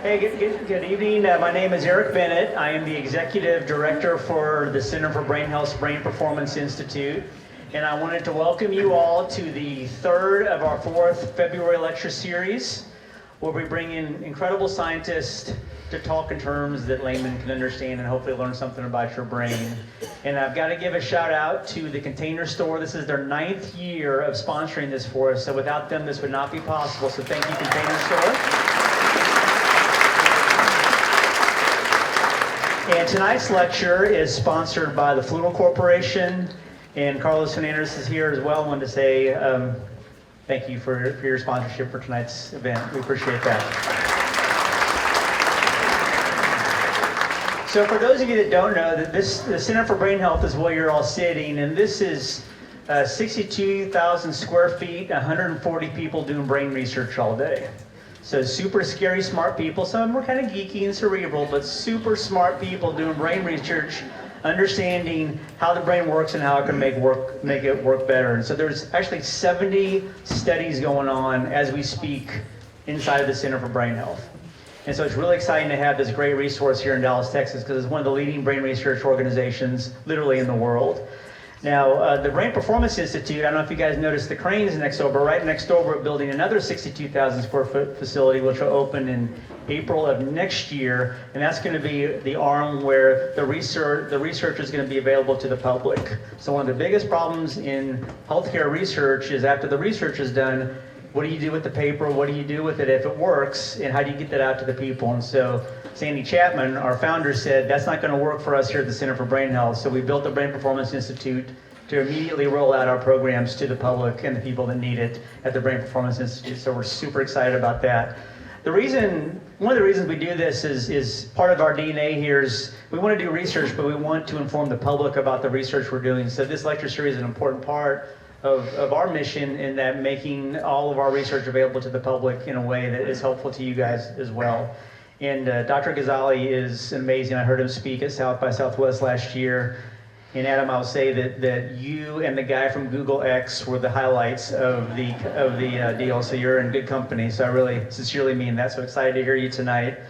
Hey, good evening. My name is Eric Bennett. I am the Executive Director for the Center for Brain Health's Brain Performance Institute. And I wanted to welcome you all to the third of our fourth February lecture series, where we bring in incredible scientists to talk in terms that laymen can understand and hopefully learn something about your brain. And I've got to give a shout out to the Container Store. This is their 9th year of sponsoring this for us, so without them this would not be possible. So thank you, Container Store. And tonight's lecture is sponsored by the Frontal Corporation, and Carlos Fernandez is here as well. I wanted to say thank you for your sponsorship for tonight's event. We appreciate that. So for those of you that don't know, the Center for Brain Health is where you're all sitting, and this is 62,000 square feet, 140 people doing brain research all day. So super scary, smart people. Some of them are kind of geeky and cerebral, but super smart people doing brain research, understanding how the brain works and how it can make it work better. And so there's actually 70 studies going on as we speak inside of the Center for Brain Health. And so it's really exciting to have this great resource here in Dallas, Texas, because it's one of the leading brain research organizations literally in the world. Now, the Brain Performance Institute, I don't know if you guys noticed the cranes next door, but right next door we're building another 62,000 square foot facility, which will open in April of next year, and that's going to be the arm where the research is going to be available to the public. So one of the biggest problems in healthcare research is after the research is done, what do you do with the paper? What do you do with it if it works? And how do you get that out to the people? And so Sandy Chapman, our founder, said that's not going to work for us here at the Center for Brain Health. So we built the Brain Performance Institute to immediately roll out our programs to the public and the people that need it at the Brain Performance Institute. So we're super excited about that. One of the reasons we do this is part of our DNA here is we want to do research, but we want to inform the public about the research we're doing. So this lecture series is an important part of our mission in that making all of our research available to the public in a way that is helpful to you guys as well. And Dr. Gazzaley is amazing. I heard him speak at South by Southwest last year. And Adam, I'll say that you and the guy from Google X were the highlights of the deal. So you're in good company. So I really sincerely mean that. So excited to hear you tonight.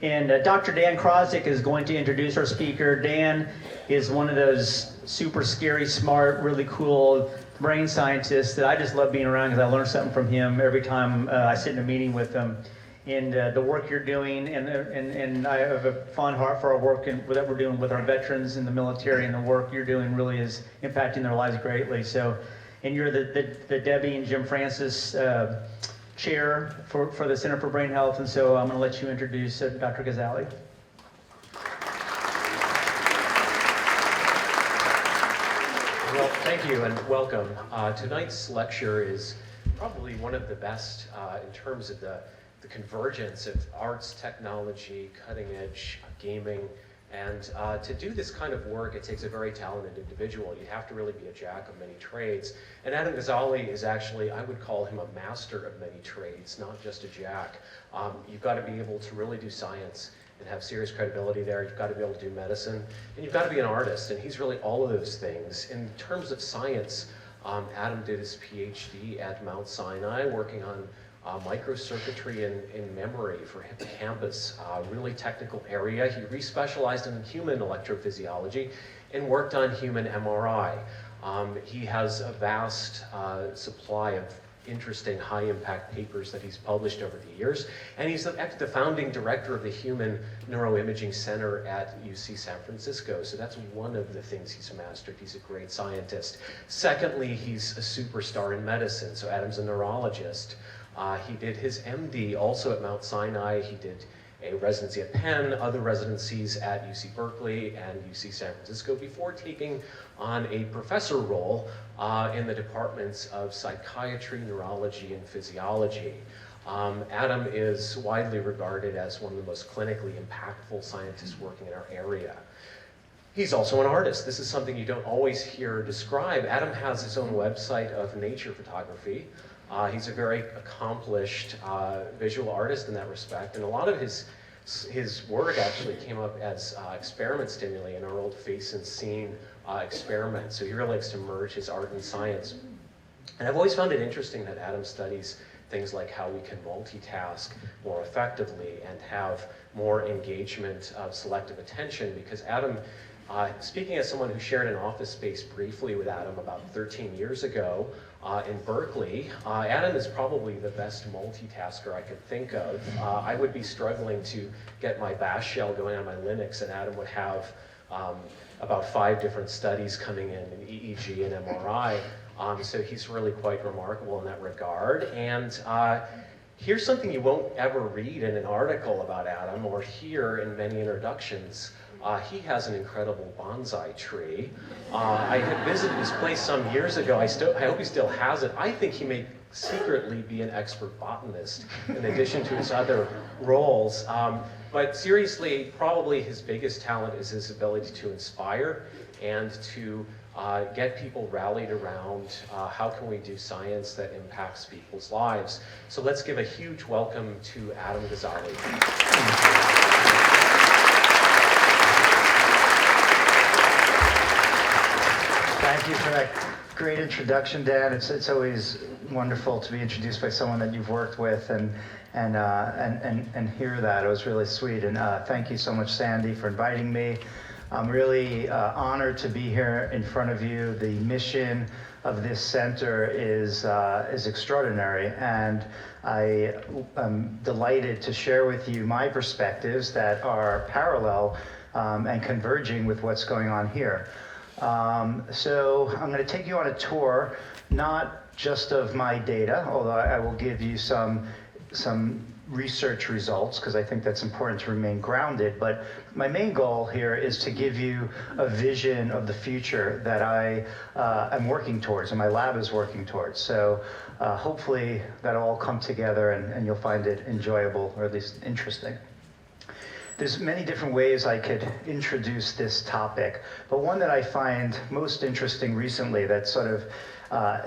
And Dr. Dan Krosik is going to introduce our speaker. Dan is one of those super scary, smart, really cool brain scientists that I just love being around because I learn something from him every time I sit in a meeting with him. And the work you're doing, and I have a fond heart for our work that we're doing with our veterans in the military, and the work you're doing really is impacting their lives greatly. So, and you're the Debbie and Jim Francis chair for the Center for Brain Health, and so I'm going to let you introduce Dr. Gazzaley. Well, thank you and welcome. Tonight's lecture is probably one of the best in terms of the convergence of arts, technology, cutting edge gaming, and to do this kind of work, it takes a very talented individual. You have to really be a jack of many trades. And Adam Gazzaley is actually, I would call him a master of many trades, not just a jack. You've got to be able to really do science and have serious credibility there. You've got to be able to do medicine, and you've got to be an artist, and he's really all of those things. In terms of science, Adam did his Ph.D. at Mount Sinai, working on microcircuitry in memory for hippocampus, really technical area. He re-specialized in human electrophysiology and worked on human MRI. He has a vast supply of interesting high-impact papers that he's published over the years, and he's the founding director of the Human Neuroimaging Center at UC San Francisco, so that's one of the things he's mastered. He's a great scientist. Secondly, he's a superstar in medicine, so Adam's a neurologist. He did his MD also at Mount Sinai. He did a residency at Penn, other residencies at UC Berkeley and UC San Francisco before taking on a professor role in the departments of psychiatry, neurology, and physiology. Adam is widely regarded as one of the most clinically impactful scientists working in our area. He's also an artist. This is something you don't always hear described. Adam has his own website of nature photography. He's a very accomplished visual artist in that respect, and a lot of his work actually came up as experiment stimuli in our old Face and Scene experiment. So he really likes to merge his art and science. And I've always found it interesting that Adam studies things like how we can multitask more effectively and have more engagement of selective attention, because Adam, speaking as someone who shared an office space briefly with Adam about 13 years ago in Berkeley, Adam is probably the best multitasker I could think of. I would be struggling to get my bash shell going on my Linux, and Adam would have about 5 different studies coming in EEG and MRI. So he's really quite remarkable in that regard. And here's something you won't ever read in an article about Adam or hear in many introductions. He has an incredible bonsai tree. I had visited his place some years ago. I hope he still has it. I think he may secretly be an expert botanist in addition to his other roles. But seriously, probably his biggest talent is his ability to inspire and to get people rallied around how can we do science that impacts people's lives. So let's give a huge welcome to Adam Gazzaley. Thank you for that great introduction, Dan. It's always wonderful to be introduced by someone that you've worked with and hear that. It was really sweet. And thank you so much, Sandy, for inviting me. I'm really honored to be here in front of you. The mission of this center is extraordinary, and I am delighted to share with you my perspectives that are parallel and converging with what's going on here. So I'm going to take you on a tour, not just of my data, although I will give you some research results, because I think that's important to remain grounded. But my main goal here is to give you a vision of the future that I am working towards and my lab is working towards. So hopefully that'll all come together and you'll find it enjoyable, or at least interesting. There's many different ways I could introduce this topic, but one that I find most interesting recently that sort of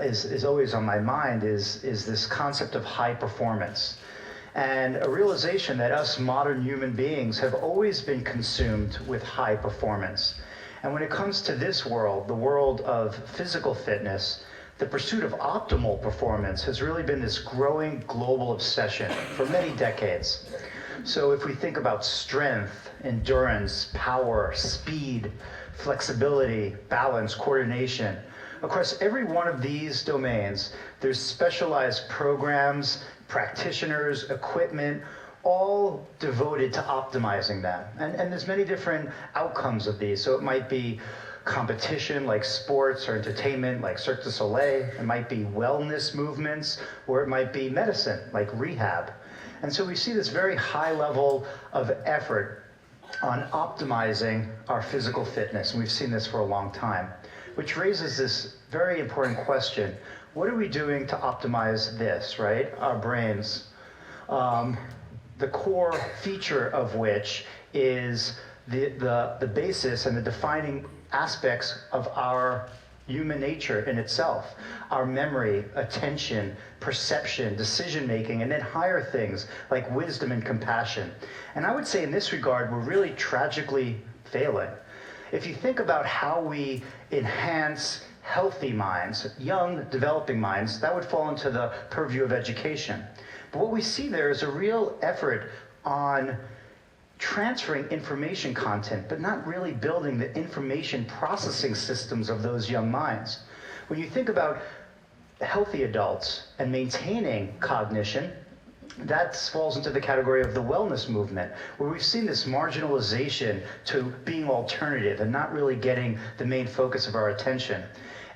is always on my mind is this concept of high performance. And a realization that us modern human beings have always been consumed with high performance. And when it comes to this world, the world of physical fitness, the pursuit of optimal performance has really been this growing global obsession for many decades. So if we think about strength, endurance, power, speed, flexibility, balance, coordination, across every one of these domains, there's specialized programs, practitioners, equipment, all devoted to optimizing them. And there's many different outcomes of these. So it might be competition like sports or entertainment like Cirque du Soleil. It might be wellness movements, or it might be medicine like rehab. And so we see this very high level of effort on optimizing our physical fitness. And we've seen this for a long time, which raises this very important question. What are we doing to optimize this, right? Our brains. The core feature of which is the basis and the defining aspects of our human nature in itself. Our memory, attention, perception, decision-making, and then higher things like wisdom and compassion. And I would say in this regard, we're really tragically failing. If you think about how we enhance healthy minds, young, developing minds, that would fall into the purview of education. But what we see there is a real effort on transferring information content, but not really building the information processing systems of those young minds. When you think about healthy adults and maintaining cognition, that falls into the category of the wellness movement, where we've seen this marginalization to being alternative and not really getting the main focus of our attention.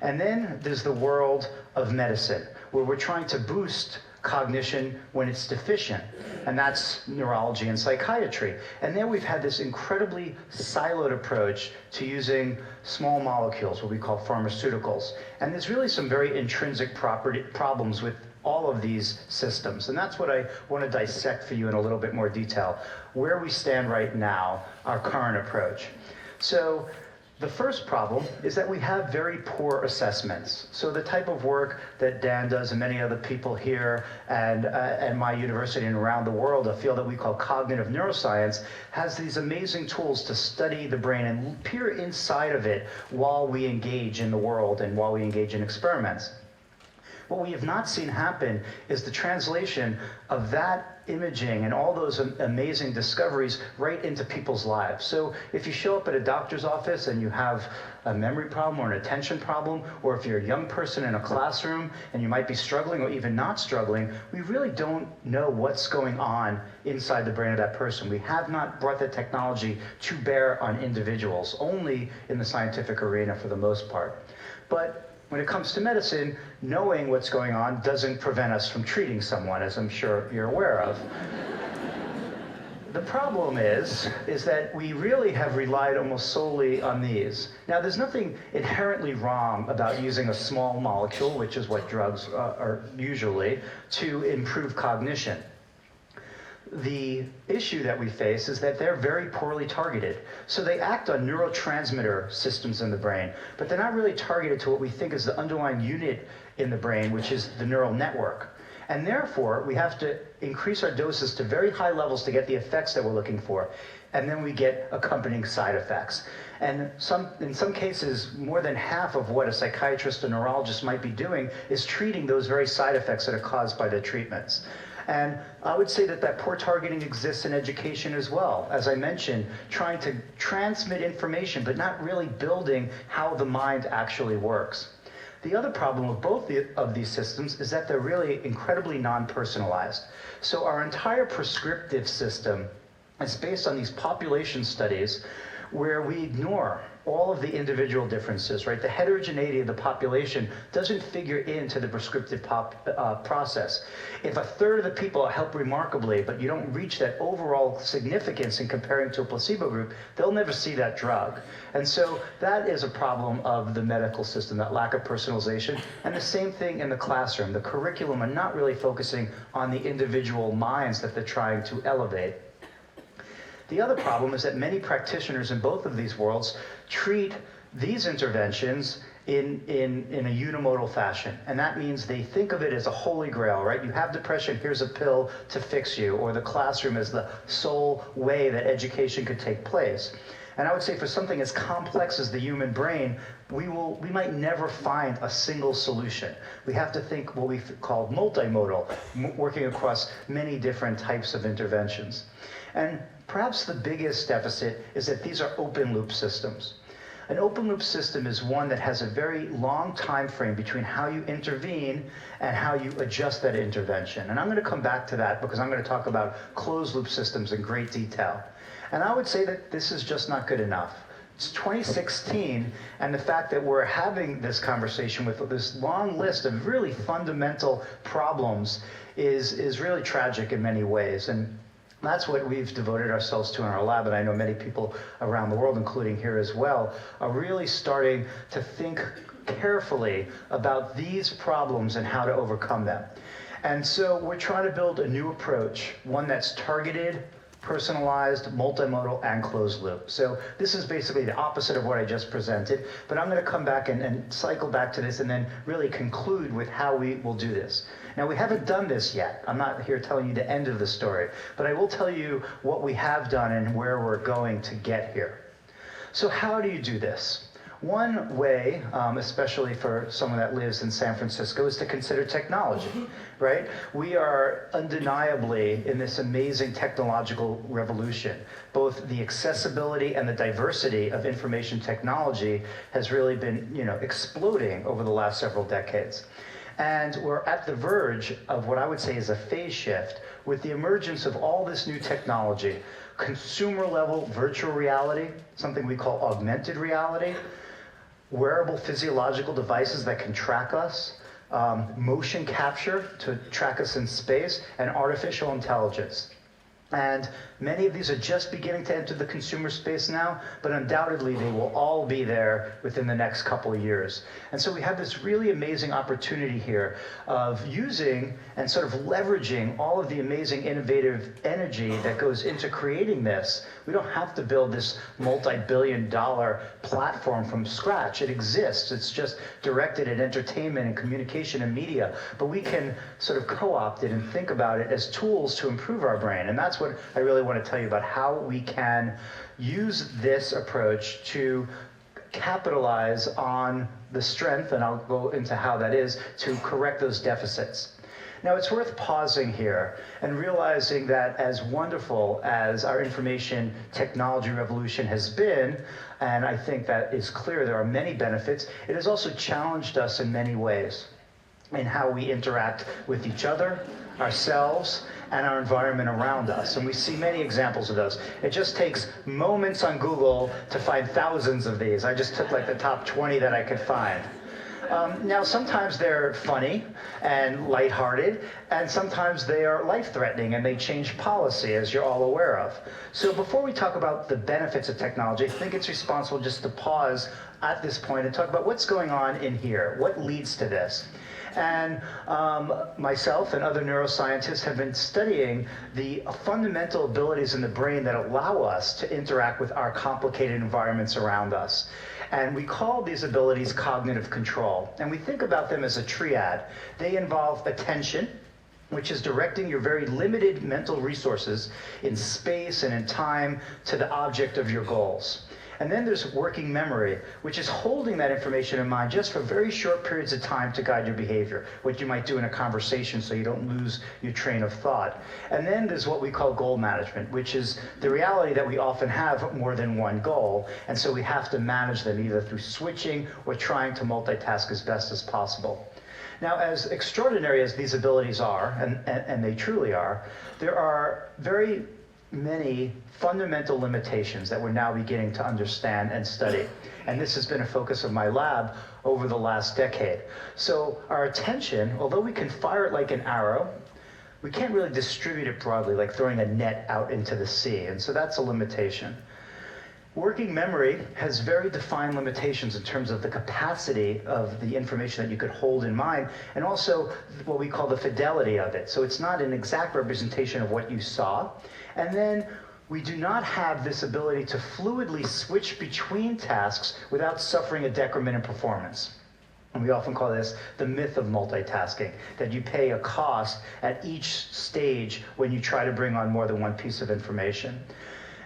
And then there's the world of medicine, where we're trying to boost cognition when it's deficient, and that's neurology and psychiatry. And there we've had this incredibly siloed approach to using small molecules, what we call pharmaceuticals. And there's really some very intrinsic problems with all of these systems. And that's what I want to dissect for you in a little bit more detail, where we stand right now, our current approach. So the first problem is that we have very poor assessments. So the type of work that Dan does and many other people here and my university and around the world, a field that we call cognitive neuroscience, has these amazing tools to study the brain and peer inside of it while we engage in the world and while we engage in experiments. What we have not seen happen is the translation of that imaging and all those amazing discoveries right into people's lives. So if you show up at a doctor's office and you have a memory problem or an attention problem, or if you're a young person in a classroom and you might be struggling or even not struggling, we really don't know what's going on inside the brain of that person. We have not brought that technology to bear on individuals, only in the scientific arena for the most part. But when it comes to medicine, knowing what's going on doesn't prevent us from treating someone, as I'm sure you're aware of. The problem is that we really have relied almost solely on these. Now, there's nothing inherently wrong about using a small molecule, which is what drugs are usually, to improve cognition. The issue that we face is that they're very poorly targeted. So they act on neurotransmitter systems in the brain, but they're not really targeted to what we think is the underlying unit in the brain, which is the neural network. And therefore, we have to increase our doses to very high levels to get the effects that we're looking for. And then we get accompanying side effects. And in some cases, more than half of what a psychiatrist or neurologist might be doing is treating those very side effects that are caused by the treatments. And I would say that poor targeting exists in education as well. As I mentioned, trying to transmit information, but not really building how the mind actually works. The other problem with both of these systems is that they're really incredibly non-personalized. So our entire prescriptive system is based on these population studies where we ignore all of the individual differences, right? The heterogeneity of the population doesn't figure into the prescriptive process. If a third of the people help remarkably, but you don't reach that overall significance in comparing to a placebo group, they'll never see that drug. And so that is a problem of the medical system, that lack of personalization. And the same thing in the classroom. The curriculum are not really focusing on the individual minds that they're trying to elevate. The other problem is that many practitioners in both of these worlds treat these interventions in a unimodal fashion. And that means they think of it as a holy grail, right? You have depression, here's a pill to fix you, or the classroom is the sole way that education could take place. And I would say for something as complex as the human brain, we might never find a single solution. We have to think what we call multimodal, working across many different types of interventions. And perhaps the biggest deficit is that these are open loop systems. An open loop system is one that has a very long time frame between how you intervene and how you adjust that intervention. And I'm going to come back to that because I'm going to talk about closed loop systems in great detail. And I would say that this is just not good enough. It's 2016, and the fact that we're having this conversation with this long list of really fundamental problems is really tragic in many ways. And that's what we've devoted ourselves to in our lab, and I know many people around the world, including here as well, are really starting to think carefully about these problems and how to overcome them. And so we're trying to build a new approach, one that's targeted, personalized, multimodal, and closed loop. So this is basically the opposite of what I just presented, but I'm going to come back and cycle back to this and then really conclude with how we will do this. Now, we haven't done this yet. I'm not here telling you the end of the story, but I will tell you what we have done and where we're going to get here. So how do you do this? One way, especially for someone that lives in San Francisco, is to consider technology, right? We are undeniably in this amazing technological revolution. Both the accessibility and the diversity of information technology has really been, exploding over the last several decades. And we're at the verge of what I would say is a phase shift with the emergence of all this new technology, consumer level virtual reality, something we call augmented reality, wearable physiological devices that can track us, motion capture to track us in space, and artificial intelligence. And many of these are just beginning to enter the consumer space now, but undoubtedly they will all be there within the next couple of years. And so we have this really amazing opportunity here of using and sort of leveraging all of the amazing innovative energy that goes into creating this. We don't have to build this multi-billion-dollar platform from scratch. It exists. It's just directed at entertainment and communication and media. But we can sort of co-opt it and think about it as tools to improve our brain. And that's what I really want to tell you about how we can use this approach to capitalize on the strength, and I'll go into how that is, to correct those deficits. Now, it's worth pausing here and realizing that as wonderful as our information technology revolution has been, and I think that is clear, there are many benefits, it has also challenged us in many ways in how we interact with each other, ourselves, and our environment around us. And we see many examples of those. It just takes moments on Google to find thousands of these. I just took like the top 20 that I could find. Now, sometimes they're funny and lighthearted, and sometimes they are life-threatening and they change policy, as you're all aware of. So before we talk about the benefits of technology, I think it's responsible just to pause at this point and talk about what's going on in here, what leads to this. And myself and other neuroscientists have been studying the fundamental abilities in the brain that allow us to interact with our complicated environments around us. And we call these abilities cognitive control. And we think about them as a triad. They involve attention, which is directing your very limited mental resources in space and in time to the object of your goals. And then there's working memory, which is holding that information in mind just for very short periods of time to guide your behavior, what you might do in a conversation so you don't lose your train of thought. And then there's what we call goal management, which is the reality that we often have more than one goal, and so we have to manage them either through switching or trying to multitask as best as possible. Now, as extraordinary as these abilities are, and they truly are, there are very many fundamental limitations that we're now beginning to understand and study. And this has been a focus of my lab over the last decade. So our attention, although we can fire it like an arrow, we can't really distribute it broadly, like throwing a net out into the sea. And so that's a limitation. Working memory has very defined limitations in terms of the capacity of the information that you could hold in mind, and also what we call the fidelity of it. So it's not an exact representation of what you saw. And then we do not have this ability to fluidly switch between tasks without suffering a decrement in performance. And we often call this the myth of multitasking, that you pay a cost at each stage when you try to bring on more than one piece of information.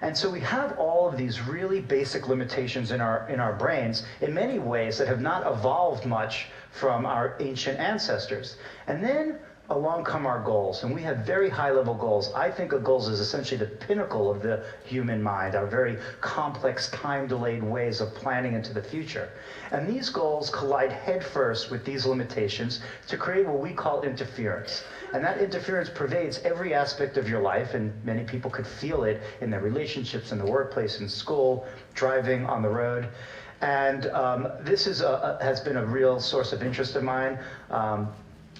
And so we have all of these really basic limitations in our brains in many ways that have not evolved much from our ancient ancestors. And then along come our goals, and we have very high-level goals. I think of goals as essentially the pinnacle of the human mind, our very complex, time-delayed ways of planning into the future. And these goals collide headfirst with these limitations to create what we call interference. And that interference pervades every aspect of your life, and many people could feel it in their relationships, in the workplace, in school, driving on the road. And this has been a real source of interest of mine.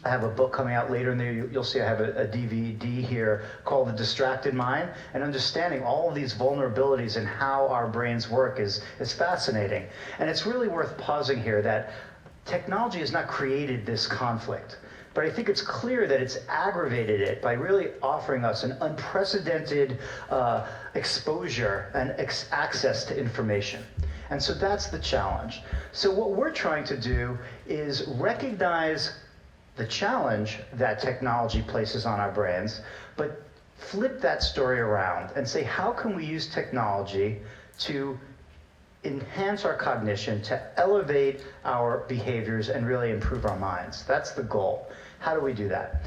I have a book coming out later in the year. You'll see I have a DVD here called The Distracted Mind, and understanding all of these vulnerabilities and how our brains work is fascinating. And it's really worth pausing here that technology has not created this conflict, but I think it's clear that it's aggravated it by really offering us an unprecedented exposure and access to information. And so that's the challenge. So what we're trying to do is recognize the challenge that technology places on our brains, but flip that story around and say, how can we use technology to enhance our cognition, to elevate our behaviors and really improve our minds? That's the goal. How do we do that?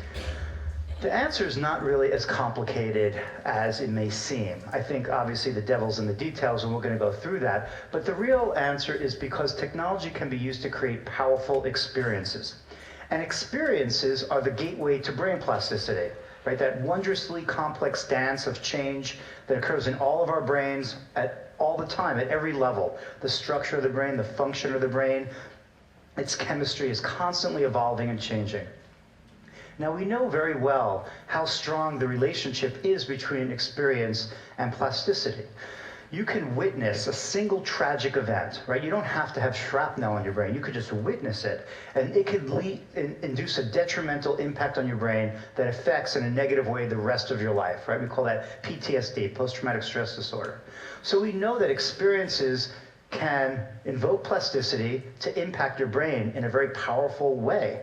The answer is not really as complicated as it may seem. I think obviously the devil's in the details, and we're going to go through that. But the real answer is because technology can be used to create powerful experiences. And experiences are the gateway to brain plasticity, right? That wondrously complex dance of change that occurs in all of our brains at all the time, at every level. The structure of the brain, the function of the brain, its chemistry is constantly evolving and changing. Now, we know very well how strong the relationship is between experience and plasticity. You can witness a single tragic event, right? You don't have to have shrapnel on your brain. You could just witness it, and it could induce a detrimental impact on your brain that affects in a negative way the rest of your life, right? We call that PTSD, post-traumatic stress disorder. So we know that experiences can invoke plasticity to impact your brain in a very powerful way.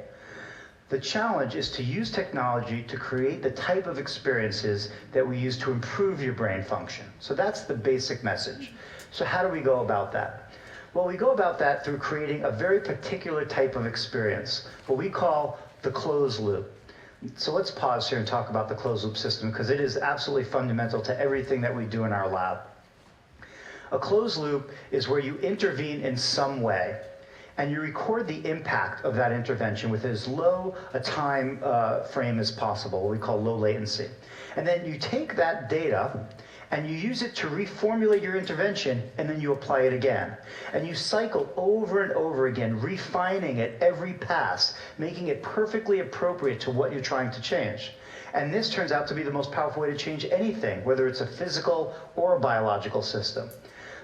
The challenge is to use technology to create the type of experiences that we use to improve your brain function. So that's the basic message. So how do we go about that? Well, we go about that through creating a very particular type of experience, what we call the closed loop. So let's pause here and talk about the closed loop system, because it is absolutely fundamental to everything that we do in our lab. A closed loop is where you intervene in some way, and you record the impact of that intervention with as low a time frame as possible, what we call low latency. And then you take that data and you use it to reformulate your intervention, and then you apply it again. And you cycle over and over again, refining it every pass, making it perfectly appropriate to what you're trying to change. And this turns out to be the most powerful way to change anything, whether it's a physical or a biological system.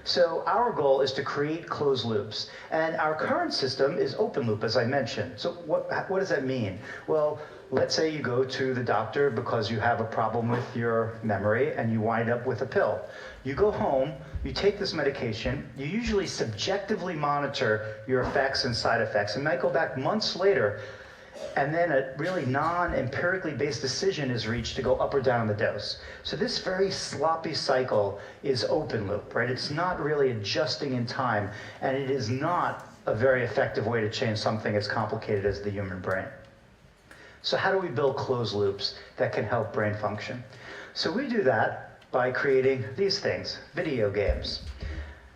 So our goal is to create closed loops. And our current system is open loop, as I mentioned. So what does that mean? Well, let's say you go to the doctor because you have a problem with your memory and you wind up with a pill. You go home, you take this medication, you usually subjectively monitor your effects and side effects, and might go back months later, and then a really non-empirically based decision is reached to go up or down the dose. So this very sloppy cycle is open loop, right? It's not really adjusting in time, and it is not a very effective way to change something as complicated as the human brain. So how do we build closed loops that can help brain function? So we do that by creating these things, video games.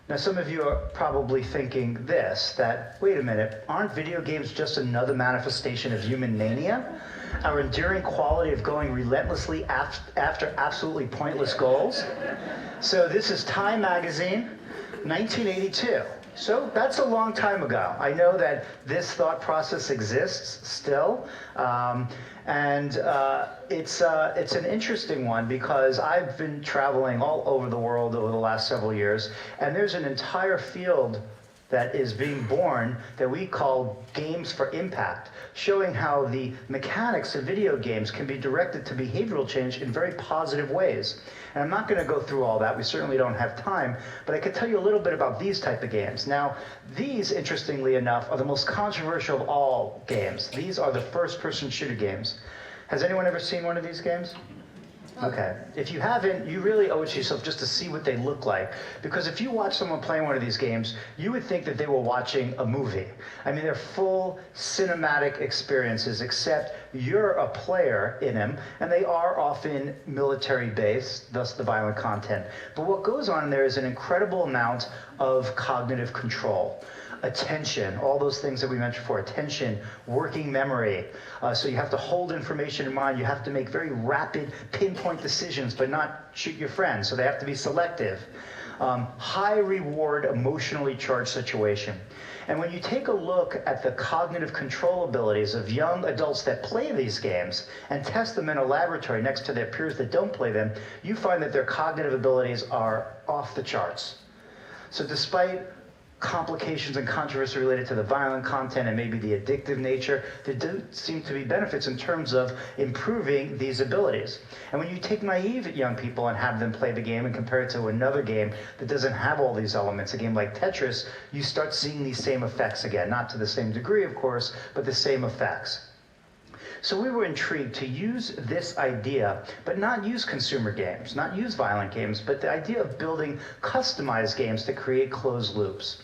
Now, some of you are probably thinking this, that, wait a minute, aren't video games just another manifestation of human mania? Our enduring quality of going relentlessly after absolutely pointless goals? So this is Time Magazine, 1982. So that's a long time ago. I know that this thought process exists still, and it's an interesting one, because I've been traveling all over the world over the last several years, and there's an entire field that is being born that we call games for impact, showing how the mechanics of video games can be directed to behavioral change in very positive ways. And I'm not going to go through all that. We certainly don't have time, but I could tell you a little bit about these type of games. Now, these, interestingly enough, are the most controversial of all games. These are the first-person shooter games. Has anyone ever seen one of these games? Okay. If you haven't, you really owe it to yourself just to see what they look like. Because if you watch someone playing one of these games, you would think that they were watching a movie. I mean, they're full cinematic experiences, except you're a player in them, and they are often military-based, thus the violent content. But what goes on in there is an incredible amount of cognitive control. Attention, all those things that we mentioned before, attention, working memory. So you have to hold information in mind. You have to make very rapid, pinpoint decisions, but not shoot your friends. So they have to be selective. High reward, emotionally charged situation. And when you take a look at the cognitive control abilities of young adults that play these games and test them in a laboratory next to their peers that don't play them, you find that their cognitive abilities are off the charts. So despite complications and controversy related to the violent content and maybe the addictive nature, there do seem to be benefits in terms of improving these abilities. And when you take naive young people and have them play the game and compare it to another game that doesn't have all these elements, a game like Tetris, you start seeing these same effects again. Not to the same degree, of course, but the same effects. So we were intrigued to use this idea, but not use consumer games, not use violent games, but the idea of building customized games to create closed loops.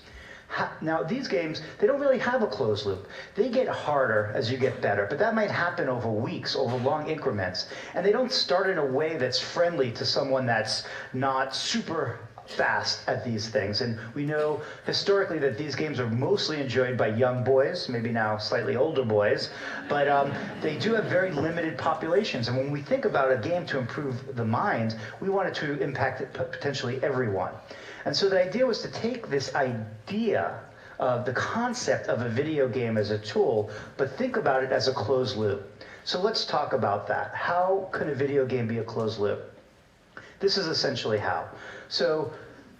Now, these games, they don't really have a closed loop. They get harder as you get better, but that might happen over weeks, over long increments. And they don't start in a way that's friendly to someone that's not super fast at these things. And we know historically that these games are mostly enjoyed by young boys, maybe now slightly older boys, but they do have very limited populations. And when we think about a game to improve the mind, we want it to impact potentially everyone. And so the idea was to take this idea of the concept of a video game as a tool, but think about it as a closed loop. So let's talk about that. How can a video game be a closed loop? This is essentially how. So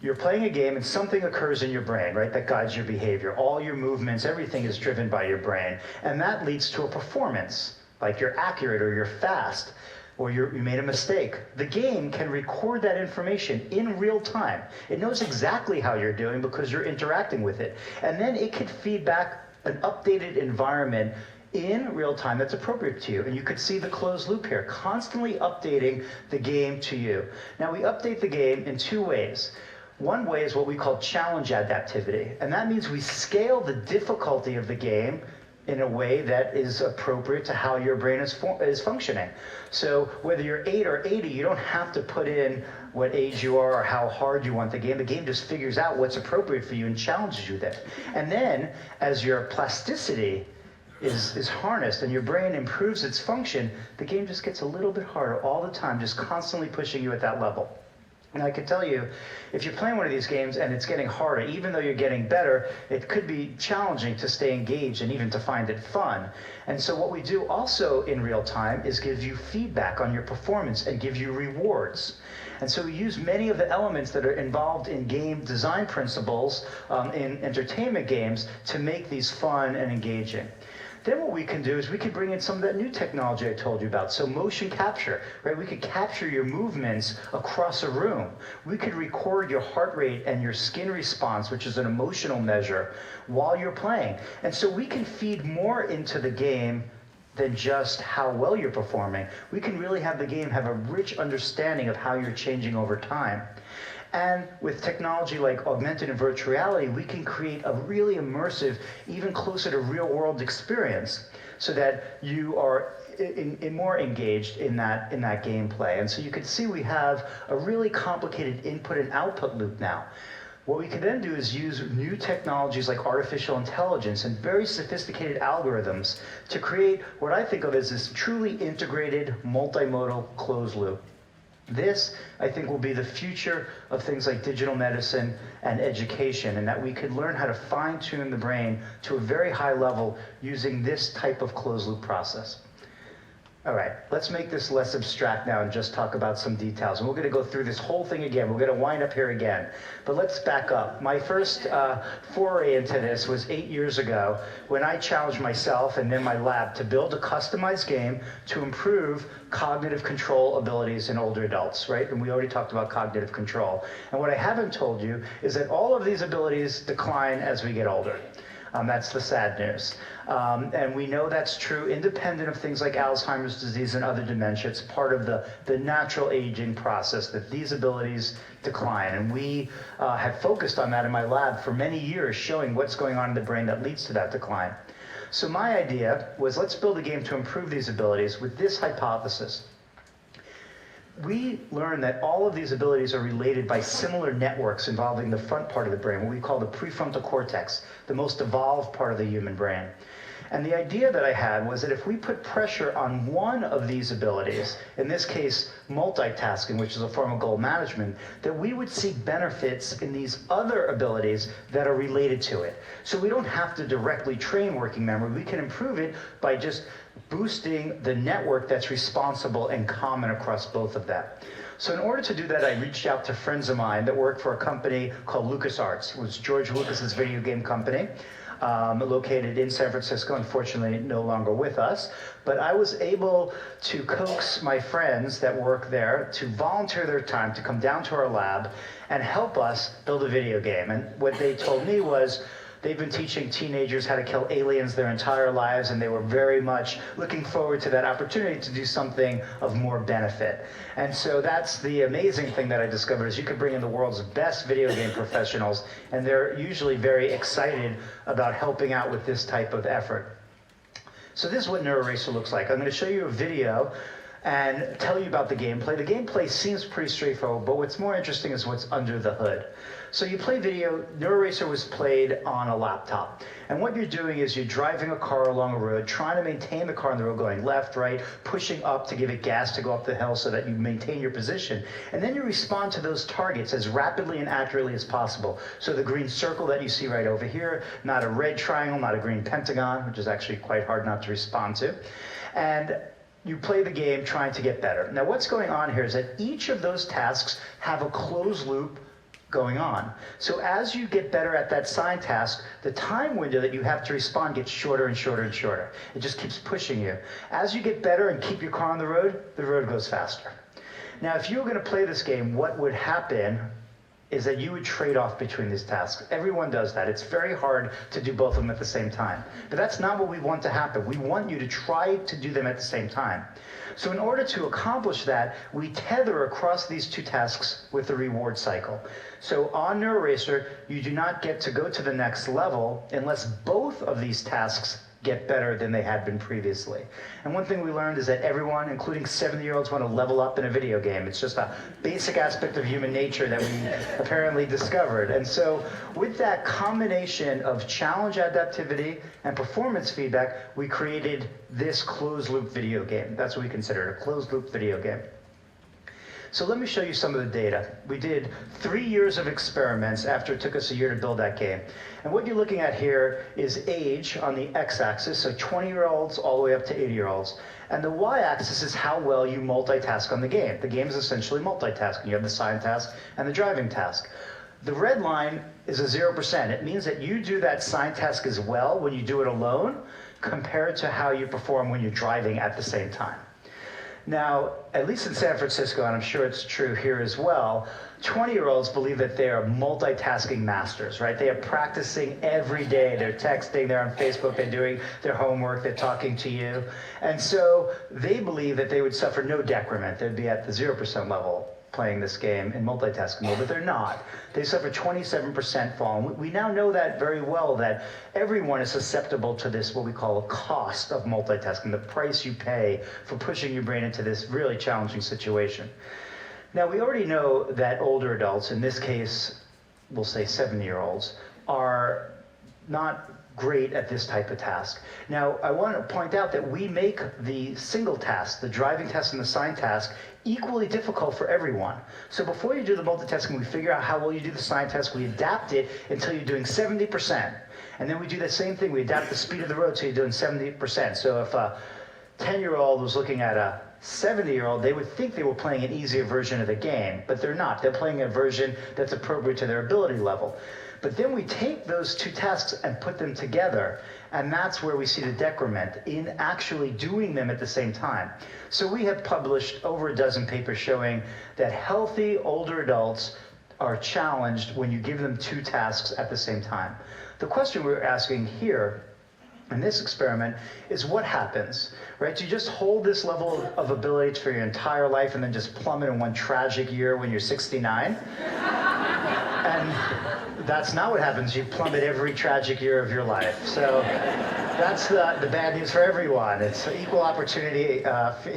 you're playing a game and something occurs in your brain, right, that guides your behavior. All your movements, everything is driven by your brain. And that leads to a performance, like you're accurate or you're fast, or you made a mistake. The game can record that information in real time. It knows exactly how you're doing because you're interacting with it. And then it could feed back an updated environment in real time that's appropriate to you. And you could see the closed loop here, constantly updating the game to you. Now, we update the game in two ways. One way is what we call challenge adaptivity, and that means we scale the difficulty of the game in a way that is appropriate to how your brain is functioning. So whether you're 8 or 80, you don't have to put in what age you are or how hard you want the game. The game just figures out what's appropriate for you and challenges you there. And then as your plasticity is harnessed and your brain improves its function, the game just gets a little bit harder all the time, just constantly pushing you at that level. And I can tell you, if you're playing one of these games and it's getting harder, even though you're getting better, it could be challenging to stay engaged and even to find it fun. And so what we do also in real time is give you feedback on your performance and give you rewards. And so we use many of the elements that are involved in game design principles in entertainment games to make these fun and engaging. Then what we can do is we can bring in some of that new technology I told you about. So motion capture, right? We could capture your movements across a room. We could record your heart rate and your skin response, which is an emotional measure, while you're playing. And so we can feed more into the game than just how well you're performing. We can really have the game have a rich understanding of how you're changing over time. And with technology like augmented and virtual reality, we can create a really immersive, even closer to real-world experience so that you are more engaged in that gameplay. And so you can see we have a really complicated input and output loop now. What we can then do is use new technologies like artificial intelligence and very sophisticated algorithms to create what I think of as this truly integrated, multimodal closed loop. This, I think, will be the future of things like digital medicine and education, and that we could learn how to fine-tune the brain to a very high level using this type of closed-loop process. All right, let's make this less abstract now and just talk about some details. And we're going to go through this whole thing again. We're going to wind up here again. But let's back up. My first foray into this was 8 years ago when I challenged myself and then my lab to build a customized game to improve cognitive control abilities in older adults, right? And we already talked about cognitive control. And what I haven't told you is that all of these abilities decline as we get older. That's the sad news. And we know that's true independent of things like Alzheimer's disease and other dementia. It's part of the natural aging process that these abilities decline. And we have focused on that in my lab for many years, showing what's going on in the brain that leads to that decline. So my idea was, let's build a game to improve these abilities with this hypothesis. We learned that all of these abilities are related by similar networks involving the front part of the brain, what we call the prefrontal cortex, the most evolved part of the human brain. And the idea that I had was that if we put pressure on one of these abilities, in this case, multitasking, which is a form of goal management, that we would see benefits in these other abilities that are related to it. So we don't have to directly train working memory. We can improve it by just boosting the network that's responsible and common across both of them. So in order to do that, I reached out to friends of mine that worked for a company called LucasArts. It was George Lucas's video game company, located in San Francisco, unfortunately no longer with us. But I was able to coax my friends that work there to volunteer their time to come down to our lab and help us build a video game. And what they told me was, they've been teaching teenagers how to kill aliens their entire lives, and they were very much looking forward to that opportunity to do something of more benefit. And so that's the amazing thing that I discovered, is you can bring in the world's best video game professionals, and they're usually very excited about helping out with this type of effort. So this is what NeuroRacer looks like. I'm going to show you a video and tell you about the gameplay. The gameplay seems pretty straightforward, but what's more interesting is what's under the hood. So you play video. NeuroRacer was played on a laptop. And what you're doing is you're driving a car along a road, trying to maintain the car on the road, going left, right, pushing up to give it gas to go up the hill so that you maintain your position. And then you respond to those targets as rapidly and accurately as possible. So the green circle that you see right over here, not a red triangle, not a green pentagon, which is actually quite hard not to respond to. And you play the game trying to get better. Now what's going on here is that each of those tasks have a closed loop going on. So as you get better at that sign task, the time window that you have to respond gets shorter and shorter and shorter. It just keeps pushing you. As you get better and keep your car on the road goes faster. Now if you were going to play this game, what would happen is that you would trade off between these tasks. Everyone does that. It's very hard to do both of them at the same time. But that's not what we want to happen. We want you to try to do them at the same time. So in order to accomplish that, we tether across these two tasks with the reward cycle. So on NeuroRacer, you do not get to go to the next level unless both of these tasks get better than they had been previously. And one thing we learned is that everyone, including 70-year-olds, want to level up in a video game. It's just a basic aspect of human nature that we apparently discovered. And so with that combination of challenge adaptivity and performance feedback, we created this closed-loop video game. That's what we consider it, a closed-loop video game. So let me show you some of the data. We did 3 years of experiments after it took us a year to build that game. And what you're looking at here is age on the x-axis, so 20-year-olds all the way up to 80-year-olds. And the y-axis is how well you multitask on the game. The game is essentially multitasking. You have the sign task and the driving task. The red line is a 0%. It means that you do that sign task as well when you do it alone compared to how you perform when you're driving at the same time. Now, at least in San Francisco, and I'm sure it's true here as well, 20-year-olds believe that they are multitasking masters, right? They are practicing every day. They're texting, they're on Facebook, they're doing their homework, they're talking to you. And so they believe that they would suffer no decrement. They'd be at the 0% level playing this game in multitasking mode, but they're not. They suffer 27% fall. And we now know that very well, that everyone is susceptible to this, what we call a cost of multitasking, the price you pay for pushing your brain into this really challenging situation. Now, we already know that older adults, in this case, we'll say 70-year-olds, are not great at this type of task. Now, I want to point out that we make the single task, the driving task and the sign task, equally difficult for everyone. So before you do the multitasking, we figure out how well you do the sign task, we adapt it until you're doing 70%. And then we do the same thing, we adapt the speed of the road so you're doing 70%. So if a 10-year-old was looking at a 70-year-old, they would think they were playing an easier version of the game, but they're not. They're playing a version that's appropriate to their ability level. But then we take those two tasks and put them together, and that's where we see the decrement in actually doing them at the same time. So we have published over a dozen papers showing that healthy older adults are challenged when you give them two tasks at the same time. The question we're asking here in this experiment is what happens, right? Do you just hold this level of ability for your entire life and then just plummet in one tragic year when you're 69? And that's not what happens. You plummet every tragic year of your life. So that's the bad news for everyone. It's equal opportunity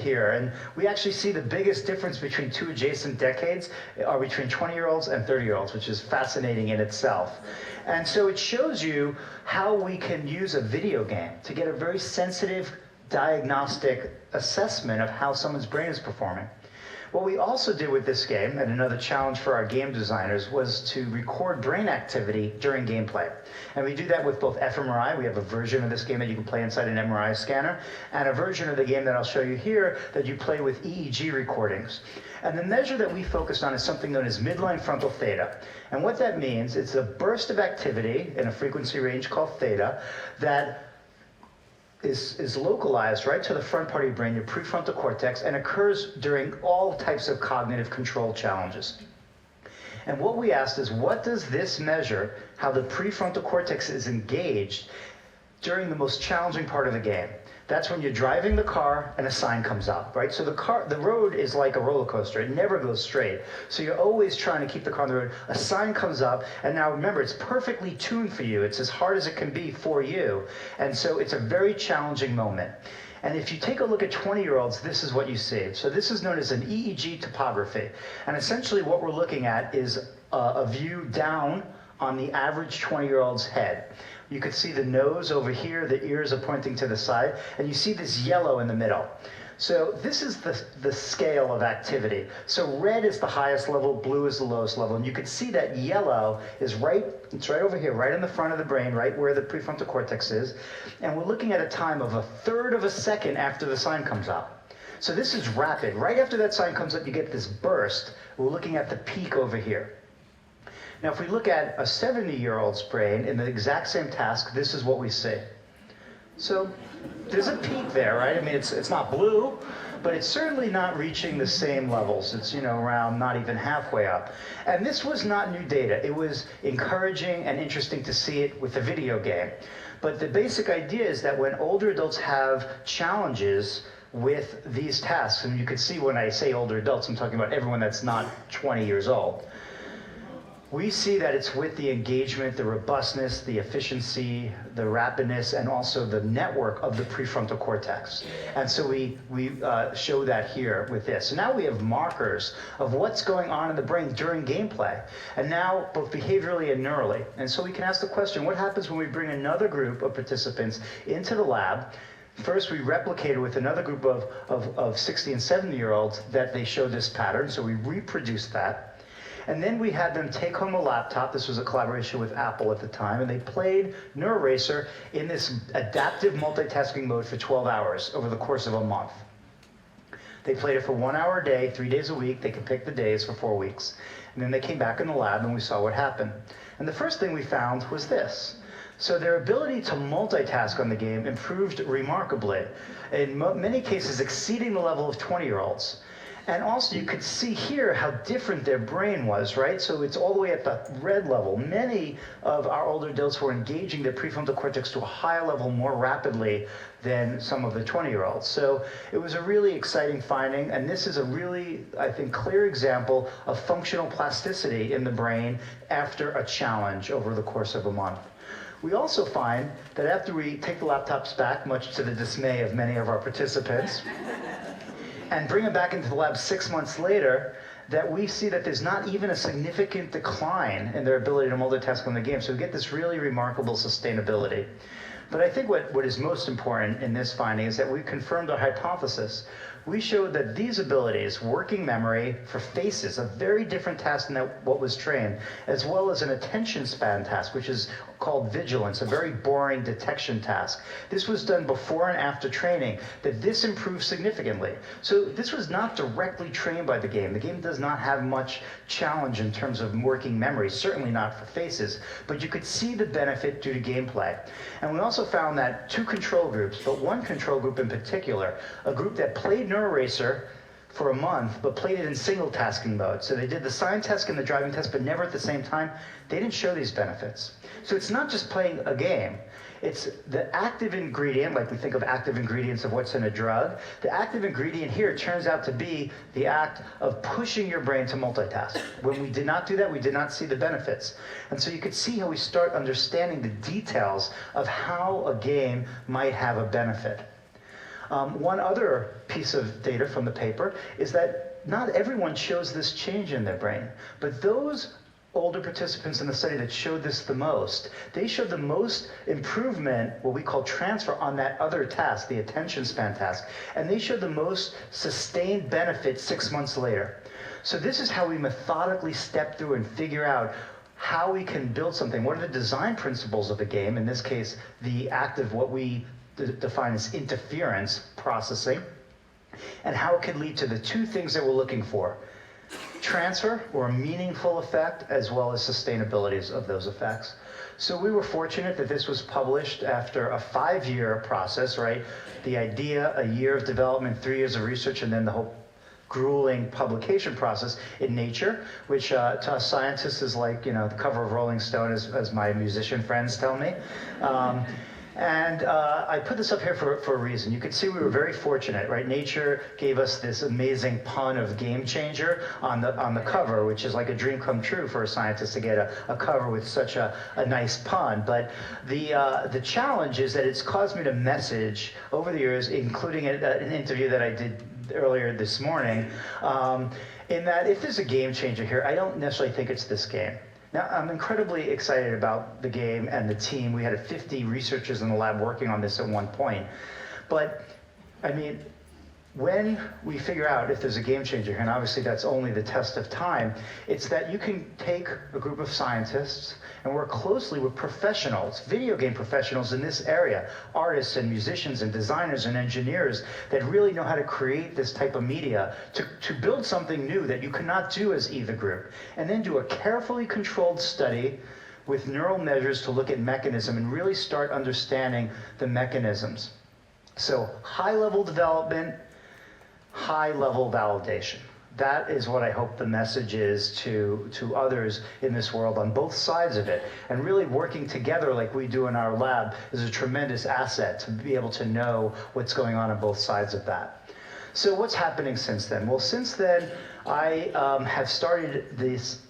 here. And we actually see the biggest difference between two adjacent decades are between 20-year-olds and 30-year-olds, which is fascinating in itself. And so it shows you how we can use a video game to get a very sensitive diagnostic assessment of how someone's brain is performing. What we also did with this game, and another challenge for our game designers, was to record brain activity during gameplay. And we do that with both fMRI. We have a version of this game that you can play inside an MRI scanner, and a version of the game that I'll show you here that you play with EEG recordings. And the measure that we focused on is something known as midline frontal theta. And what that means, it's a burst of activity in a frequency range called theta that is localized right to the front part of your brain, your prefrontal cortex, and occurs during all types of cognitive control challenges. And what we asked is, what does this measure how the prefrontal cortex is engaged during the most challenging part of the game? That's when you're driving the car and a sign comes up, right? So the road is like a roller coaster. It never goes straight. So you're always trying to keep the car on the road. A sign comes up, and now remember, it's perfectly tuned for you. It's as hard as it can be for you. And so it's a very challenging moment. And if you take a look at 20-year-olds, this is what you see. So this is known as an Eeg topography. And essentially what we're looking at is a view down on the average 20-year-old's head. You could see the nose over here, the ears are pointing to the side, and you see this yellow in the middle. So this is the scale of activity. So red is the highest level, blue is the lowest level, and you can see that yellow is it's right over here, right in the front of the brain, right where the prefrontal cortex is, and we're looking at a time of 1/3 of a second after the sign comes up. So this is rapid. Right after that sign comes up, you get this burst. We're looking at the peak over here. Now, if we look at a 70-year-old's brain in the exact same task, this is what we see. So there's a peak there, right? I mean, it's not blue, but it's certainly not reaching the same levels. It's, around not even halfway up. And this was not new data. It was encouraging and interesting to see it with a video game. But the basic idea is that when older adults have challenges with these tasks, and you can see when I say older adults, I'm talking about everyone that's not 20 years old. we see that it's with the engagement, the robustness, the efficiency, the rapidness, and also the network of the prefrontal cortex. And so we show that here with this. So now we have markers of what's going on in the brain during gameplay, and now both behaviorally and neurally. And so we can ask the question, what happens when we bring another group of participants into the lab? First, we replicated with another group of 60 and 70-year-olds that they showed this pattern, so we reproduced that. And then we had them take home a laptop. This was a collaboration with Apple at the time, and they played NeuroRacer in this adaptive multitasking mode for 12 hours over the course of a month. They played it for 1 hour a day, 3 days a week. They could pick the days for 4 weeks. And then they came back in the lab, and we saw what happened. And the first thing we found was this. So their ability to multitask on the game improved remarkably, in many cases exceeding the level of 20-year-olds. And also you could see here how different their brain was, right? So it's all the way at the red level. Many of our older adults were engaging their prefrontal cortex to a higher level more rapidly than some of the 20-year-olds. So it was a really exciting finding, and this is a really, I think, clear example of functional plasticity in the brain after a challenge over the course of a month. We also find that after we take the laptops back, much to the dismay of many of our participants, and bring them back into the lab 6 months later, that we see that there's not even a significant decline in their ability to multitask on the game. So we get this really remarkable sustainability. But I think what is most important in this finding is that we confirmed our hypothesis. We showed that these abilities, working memory for faces, a very different task than what was trained, as well as an attention span task, which is called vigilance, a very boring detection task. This was done before and after training, that this improved significantly. So this was not directly trained by the game. The game does not have much challenge in terms of working memory, certainly not for faces, but you could see the benefit due to gameplay. And we also found that 2 control groups, but 1 control group in particular, a group that played NeuroRacer for a month, but played it in single tasking mode. So they did the sign test and the driving test, but never at the same time. They didn't show these benefits. So it's not just playing a game. It's the active ingredient, like we think of active ingredients of what's in a drug. The active ingredient here turns out to be the act of pushing your brain to multitask. When we did not do that, we did not see the benefits. And so you could see how we start understanding the details of how a game might have a benefit. One other piece of data from the paper is that not everyone shows this change in their brain, but those older participants in the study that showed this the most, they showed the most improvement, what we call transfer, on that other task, the attention span task, and they showed the most sustained benefit 6 months later. So this is how we methodically step through and figure out how we can build something. What are the design principles of the game? In this case, the act of what we define as interference processing, and how it could lead to the 2 things that we're looking for: transfer, or a meaningful effect, as well as sustainabilities of those effects. So we were fortunate that this was published after a 5-year process, right? The idea, a year of development, 3 years of research, and then the whole grueling publication process in Nature, which to us scientists is like, you know, the cover of Rolling Stone, as my musician friends tell me. I put this up here for a reason. You can see we were very fortunate, right? Nature gave us this amazing pun of game changer on the cover, which is like a dream come true for a scientist to get a cover with such a nice pun. But the challenge is that it's caused me to message over the years, including an interview that I did earlier this morning, in that if there's a game changer here, I don't necessarily think it's this game. Now, I'm incredibly excited about the game and the team. We had 50 researchers in the lab working on this at one point. But, I mean, when we figure out if there's a game changer here, and obviously that's only the test of time, it's that you can take a group of scientists and work closely with professionals, video game professionals in this area, artists and musicians and designers and engineers that really know how to create this type of media to build something new that you cannot do as either group. And then do a carefully controlled study with neural measures to look at mechanism and really start understanding the mechanisms. So high-level development, high-level validation. That is what I hope the message is to others in this world on both sides of it. And really working together like we do in our lab is a tremendous asset to be able to know what's going on both sides of that. So what's happening since then? Well, since then, I have started this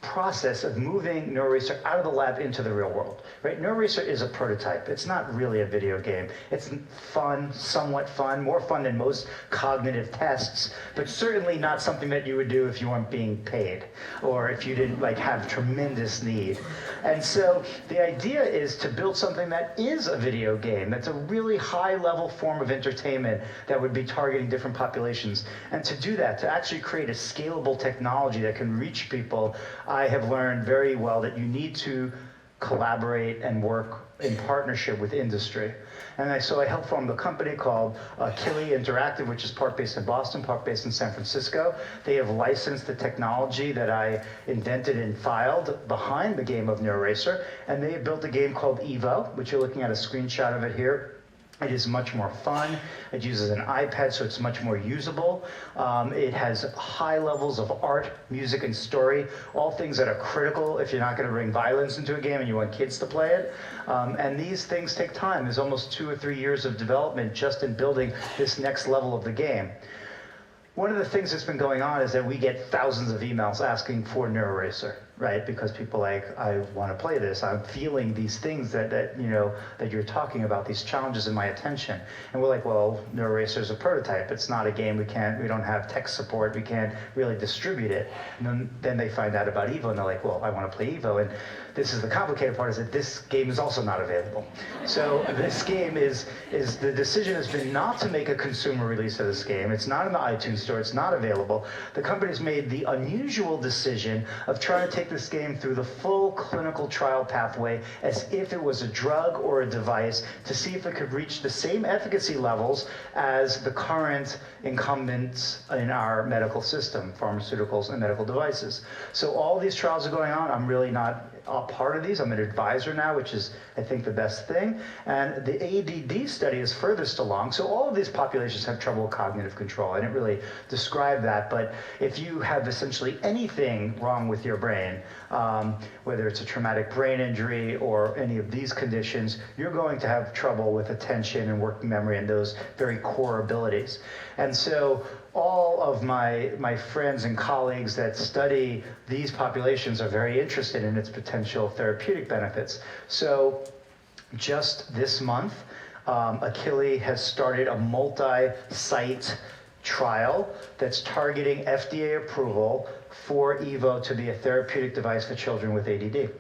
process of moving NeuroRacer out of the lab into the real world, right? NeuroRacer is a prototype. It's not really a video game. It's fun, somewhat fun, more fun than most cognitive tests, but certainly not something that you would do if you weren't being paid or if you didn't like have tremendous need. And so the idea is to build something that is a video game, that's a really high-level form of entertainment that would be targeting different populations. And to do that, to actually create a scalable technology that can reach people, I have learned very well that you need to collaborate and work in partnership with industry. And so I helped form a company called Gazzaley Interactive, which is part based in Boston, part based in San Francisco. They have licensed the technology that I invented and filed behind the game of NeuroRacer, and they have built a game called Evo, which you're looking at a screenshot of it here. It is much more fun. It uses an iPad, so it's much more usable. It has high levels of art, music, and story, all things that are critical if you're not going to bring violence into a game and you want kids to play it. And these things take time. There's almost 2 or 3 years of development just in building this next level of the game. One of the things that's been going on is that we get thousands of emails asking for NeuroRacer, right? Because people are like, I want to play this. I'm feeling these things that you're talking about, these challenges in my attention. And we're like, well, NeuroRacer is a prototype. It's not a game. We don't have tech support. We can't really distribute it. And then they find out about Evo and they're like, well, I want to play Evo. And this is the complicated part, is that this game is also not available. So this game is the decision has been not to make a consumer release of this game. It's not in the iTunes store. It's not available. The company's made the unusual decision of trying to take this game through the full clinical trial pathway as if it was a drug or a device to see if it could reach the same efficacy levels as the current incumbents in our medical system, pharmaceuticals and medical devices. So all these trials are going on. I'm really not a part of these. I'm an advisor now, which is, I think, the best thing. And the ADD study is furthest along. So all of these populations have trouble with cognitive control. I didn't really describe that, but if you have essentially anything wrong with your brain, whether it's a traumatic brain injury or any of these conditions, you're going to have trouble with attention and working memory and those very core abilities. And so all of my friends and colleagues that study these populations are very interested in its potential therapeutic benefits. So just this month, Gazzaley has started a multi-site trial that's targeting FDA approval for Evo to be a therapeutic device for children with ADD.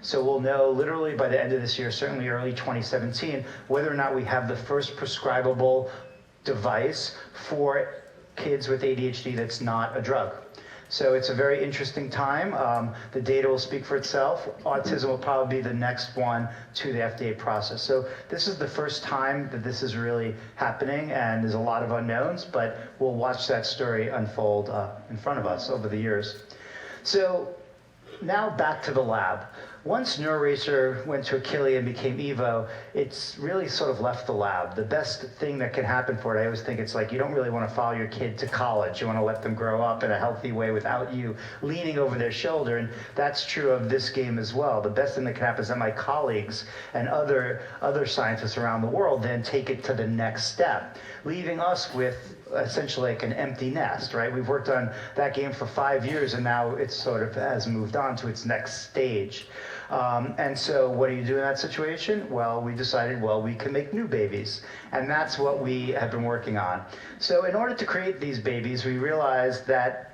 So we'll know literally by the end of this year, certainly early 2017, whether or not we have the first prescribable device for kids with ADHD that's not a drug. So it's a very interesting time. The data will speak for itself. Autism will probably be the next one to the FDA process. So this is the first time that this is really happening, and there's a lot of unknowns, but we'll watch that story unfold in front of us over the years. So now back to the lab. Once NeuroRacer went to Gazzaley and became Evo, it's really sort of left the lab. The best thing that can happen for it, I always think it's like you don't really want to follow your kid to college. You want to let them grow up in a healthy way without you leaning over their shoulder, and that's true of this game as well. The best thing that can happen is that my colleagues and other scientists around the world then take it to the next step, leaving us with essentially like an empty nest, right? We've worked on that game for 5 years, and now it sort of has moved on to its next stage. And so what do you do in that situation? Well, we decided, we can make new babies. And that's what we have been working on. So in order to create these babies, we realized that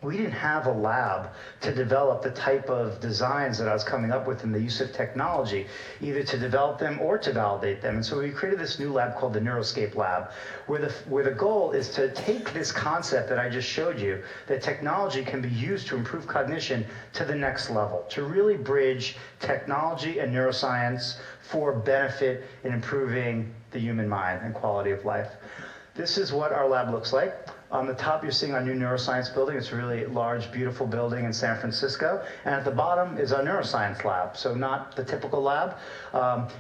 we didn't have a lab to develop the type of designs that I was coming up with in the use of technology, either to develop them or to validate them. And so we created this new lab called the Neuro Scape Lab, where the goal is to take this concept that I just showed you, that technology can be used to improve cognition, to the next level, to really bridge technology and neuroscience for benefit in improving the human mind and quality of life. This is what our lab looks like. On the top, you're seeing our new neuroscience building. It's a really large, beautiful building in San Francisco. And at the bottom is our neuroscience lab. So not the typical lab.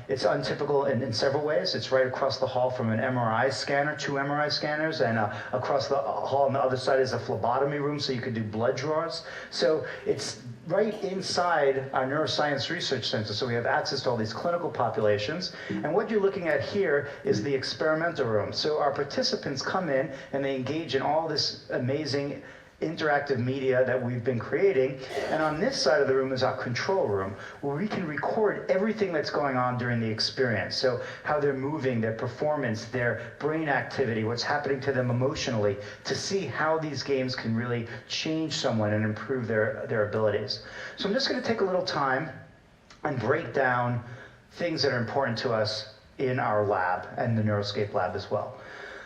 It's untypical in several ways. It's right across the hall from an MRI scanner, 2 MRI scanners, and across the hall on the other side is a phlebotomy room, so you could do blood draws. So it's right inside our neuroscience research center, so we have access to all these clinical populations. And what you're looking at here is the experimental room. So our participants come in and they engage in all this amazing interactive media that we've been creating. And on this side of the room is our control room, where we can record everything that's going on during the experience. So how they're moving, their performance, their brain activity, what's happening to them emotionally, to see how these games can really change someone and improve their abilities. So I'm just going to take a little time and break down things that are important to us in our lab and the Neuro Scape Lab as well.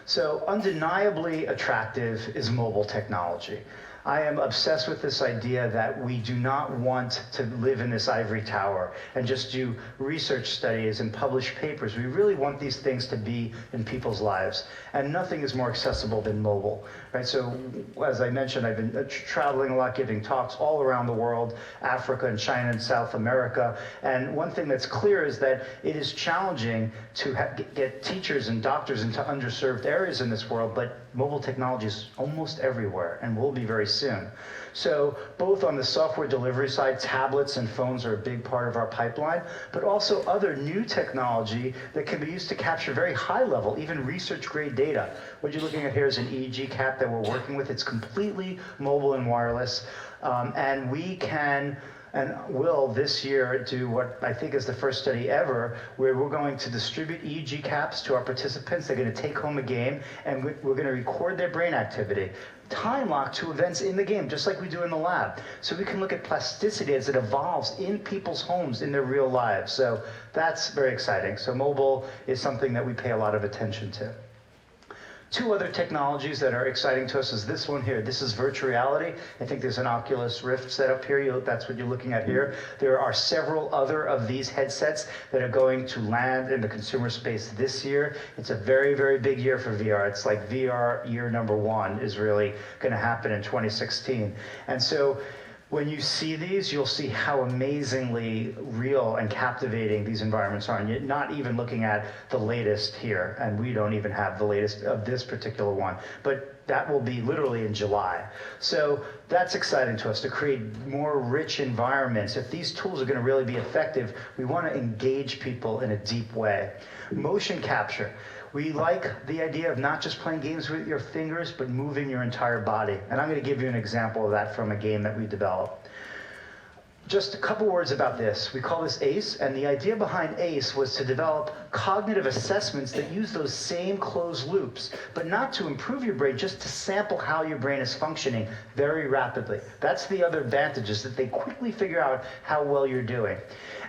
So undeniably attractive is mobile technology. I am obsessed with this idea that we do not want to live in this ivory tower and just do research studies and publish papers. We really want these things to be in people's lives. And nothing is more accessible than mobile, right? So as I mentioned, I've been traveling a lot, giving talks all around the world, Africa and China and South America. And one thing that's clear is that it is challenging to get teachers and doctors into underserved areas in this world, but mobile technology is almost everywhere and will be very soon. So both on the software delivery side, tablets and phones are a big part of our pipeline, but also other new technology that can be used to capture very high level, even research grade data. What you're looking at here is an EEG cap that we're working with. It's completely mobile and wireless, and we can and will this year do what I think is the first study ever, where we're going to distribute EEG caps to our participants. They're going to take home a game, and we're going to record their brain activity, time lock to events in the game, just like we do in the lab. So we can look at plasticity as it evolves in people's homes, in their real lives. So that's very exciting. So mobile is something that we pay a lot of attention to. Two other technologies that are exciting to us is this one here. This is virtual reality. I think there's an Oculus Rift set up here. That's what you're looking at here. There are several other of these headsets that are going to land in the consumer space this year. It's a very, very big year for VR. It's like VR year number one is really going to happen in 2016. And so when you see these, you'll see how amazingly real and captivating these environments are. And you're not even looking at the latest here. And we don't even have the latest of this particular one. But that will be literally in July. So that's exciting to us, to create more rich environments. If these tools are going to really be effective, we want to engage people in a deep way. Motion capture. We like the idea of not just playing games with your fingers, but moving your entire body. And I'm going to give you an example of that from a game that we developed. Just a couple words about this. We call this ACE, and the idea behind ACE was to develop cognitive assessments that use those same closed loops, but not to improve your brain, just to sample how your brain is functioning very rapidly. That's the other advantage, is that they quickly figure out how well you're doing.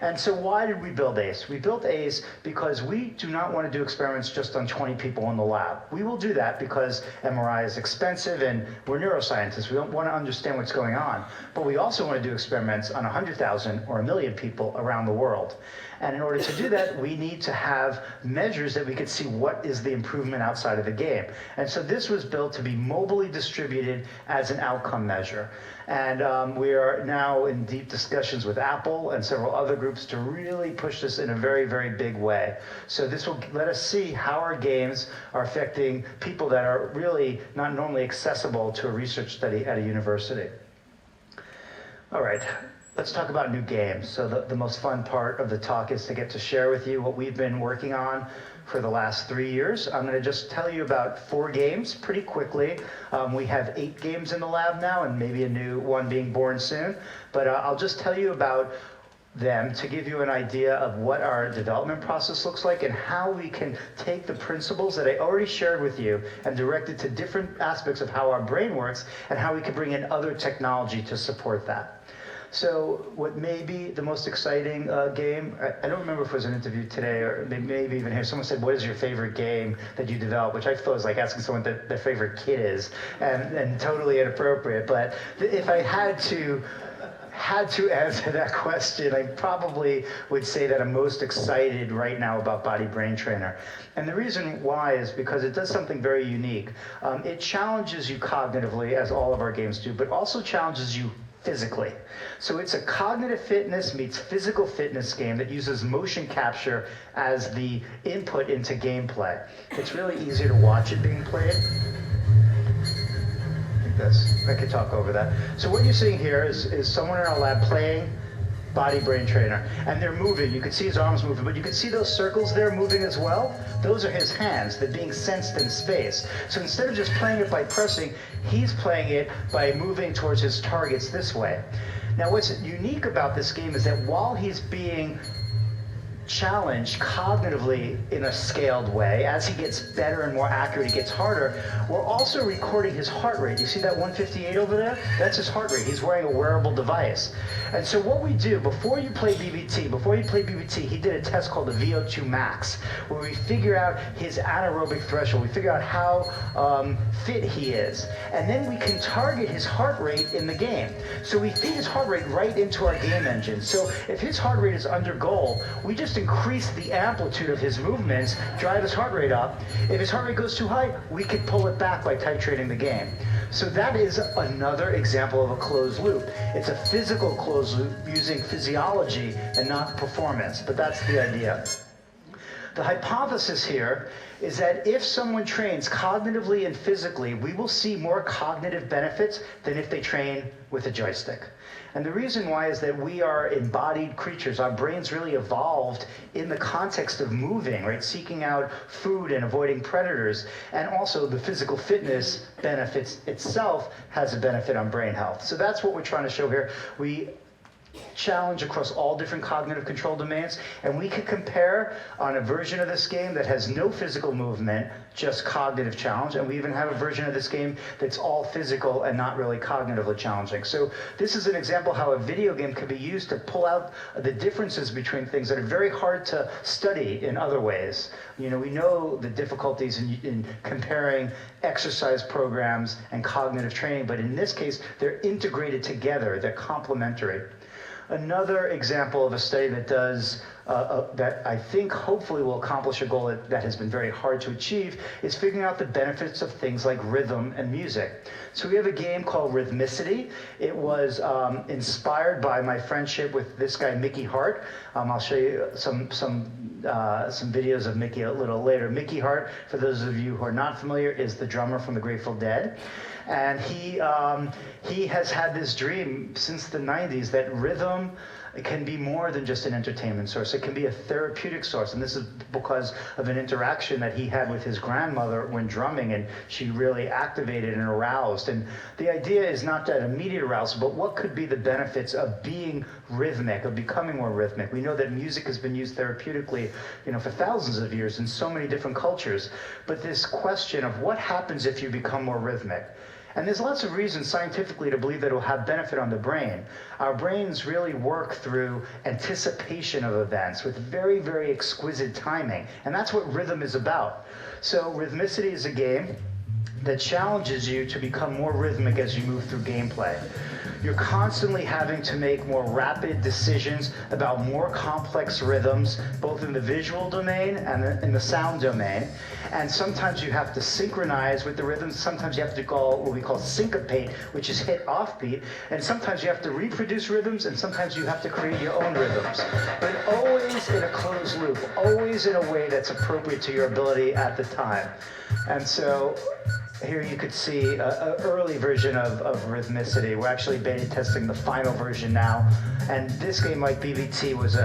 And so why did we build ACE? We built ACE because we do not want to do experiments just on 20 people in the lab. We will do that because MRI is expensive and we're neuroscientists. We don't want to understand what's going on. But we also want to do experiments on 100,000 or 1 million people around the world. And in order to do that, we need to have measures that we could see what is the improvement outside of the game. And so this was built to be mobily distributed as an outcome measure. And we are now in deep discussions with Apple and several other groups to really push this in a very, very big way. So this will let us see how our games are affecting people that are really not normally accessible to a research study at a university. All right. Let's talk about new games. So the most fun part of the talk is to get to share with you what we've been working on for the last 3 years. I'm going to just tell you about 4 games pretty quickly. We have 8 games in the lab now, and maybe a new one being born soon. But I'll just tell you about them to give you an idea of what our development process looks like and how we can take the principles that I already shared with you and direct it to different aspects of how our brain works and how we can bring in other technology to support that. So what may be the most exciting game, I don't remember if it was an interview today or maybe even here, someone said, what is your favorite game that you developed? Which I thought was like asking someone what their favorite kid is, and totally inappropriate. But if I had to answer that question, I probably would say that I'm most excited right now about Body Brain Trainer. And the reason why is because it does something very unique. It challenges you cognitively, as all of our games do, but also challenges you physically. So it's a cognitive fitness meets physical fitness game that uses motion capture as the input into gameplay. It's really easy to watch it being played. I could talk over that. So what you're seeing here is someone in our lab playing body brain trainer. And they're moving. You can see his arms moving, but you can see those circles there moving as well. Those are his hands. They're being sensed in space. So instead of just playing it by pressing, he's playing it by moving towards his targets this way. Now what's unique about this game is that while he's being challenged cognitively in a scaled way, as he gets better and more accurate, he gets harder, we're also recording his heart rate. You see that 158 over there? That's his heart rate. He's wearing a wearable device. And so what we do, before you play BBT, he did a test called the VO2 max, where we figure out his anaerobic threshold. We figure out how fit he is. And then we can target his heart rate in the game. So we feed his heart rate right into our game engine. So if his heart rate is under goal, we just increase the amplitude of his movements, drive his heart rate up. If his heart rate goes too high, we can pull it back by titrating the game. So that is another example of a closed loop. It's a physical closed loop using physiology and not performance, but that's the idea. The hypothesis here is that if someone trains cognitively and physically, we will see more cognitive benefits than if they train with a joystick. And the reason why is that we are embodied creatures. Our brains really evolved in the context of moving, right? Seeking out food and avoiding predators. And also the physical fitness benefits itself has a benefit on brain health. So that's what we're trying to show here. We challenge across all different cognitive control domains, and we can compare on a version of this game that has no physical movement, just cognitive challenge, and we even have a version of this game that's all physical and not really cognitively challenging. So this is an example how a video game can be used to pull out the differences between things that are very hard to study in other ways. You know, we know the difficulties in comparing exercise programs and cognitive training, but in this case, they're integrated together, they're complementary. Another example of a study that does, that I think hopefully will accomplish a goal that has been very hard to achieve, is figuring out the benefits of things like rhythm and music. So we have a game called Rhythmicity. It was inspired by my friendship with this guy, Mickey Hart. I'll show you some videos of Mickey a little later. Mickey Hart, for those of you who are not familiar, is the drummer from the Grateful Dead. And he has had this dream since the 90s that rhythm can be more than just an entertainment source. It can be a therapeutic source. And this is because of an interaction that he had with his grandmother when drumming, and she really activated and aroused. And the idea is not that immediate arousal, but what could be the benefits of being rhythmic, of becoming more rhythmic. We know that music has been used therapeutically, you know, for thousands of years in so many different cultures. But this question of what happens if you become more rhythmic. And there's lots of reasons scientifically to believe that it will have benefit on the brain. Our brains really work through anticipation of events with very, very exquisite timing. And that's what rhythm is about. So Rhythmicity is a game that challenges you to become more rhythmic as you move through gameplay. You're constantly having to make more rapid decisions about more complex rhythms, both in the visual domain and in the sound domain. And sometimes you have to synchronize with the rhythms. Sometimes you have to go what we call syncopate, which is hit offbeat. And sometimes you have to reproduce rhythms, and sometimes you have to create your own rhythms. But always in a closed loop, always in a way that's appropriate to your ability at the time. And so here you could see an early version of Rhythmicity. We're actually beta testing the final version now. And this game, like BBT, was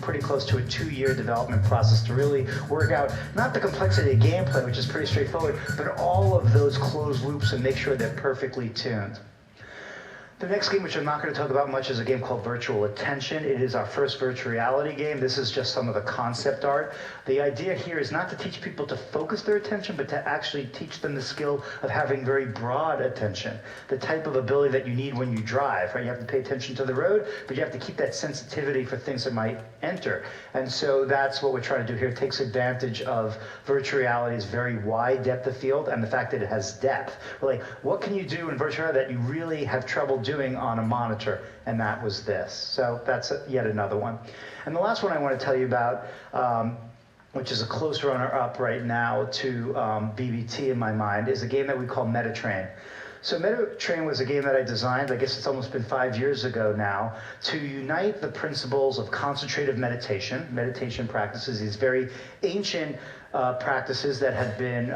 pretty close to a 2-year development process to really work out not the complexity of gameplay, which is pretty straightforward, but all of those closed loops and make sure they're perfectly tuned. The next game, which I'm not going to talk about much, is a game called Virtual Attention. It is our first virtual reality game. This is just some of the concept art. The idea here is not to teach people to focus their attention, but to actually teach them the skill of having very broad attention, the type of ability that you need when you drive, right? You have to pay attention to the road, but you have to keep that sensitivity for things that might enter. And so that's what we're trying to do here. It takes advantage of virtual reality's very wide depth of field and the fact that it has depth. We're like, what can you do in virtual reality that you really have trouble doing on a monitor? And that was this. So that's yet another one. And the last one I want to tell you about, which is a close runner-up right now to BBT in my mind, is a game that we call MetaTrain. So MetaTrain was a game that I designed, I guess it's almost been 5 years ago now, to unite the principles of concentrative meditation practices, these very ancient practices that have been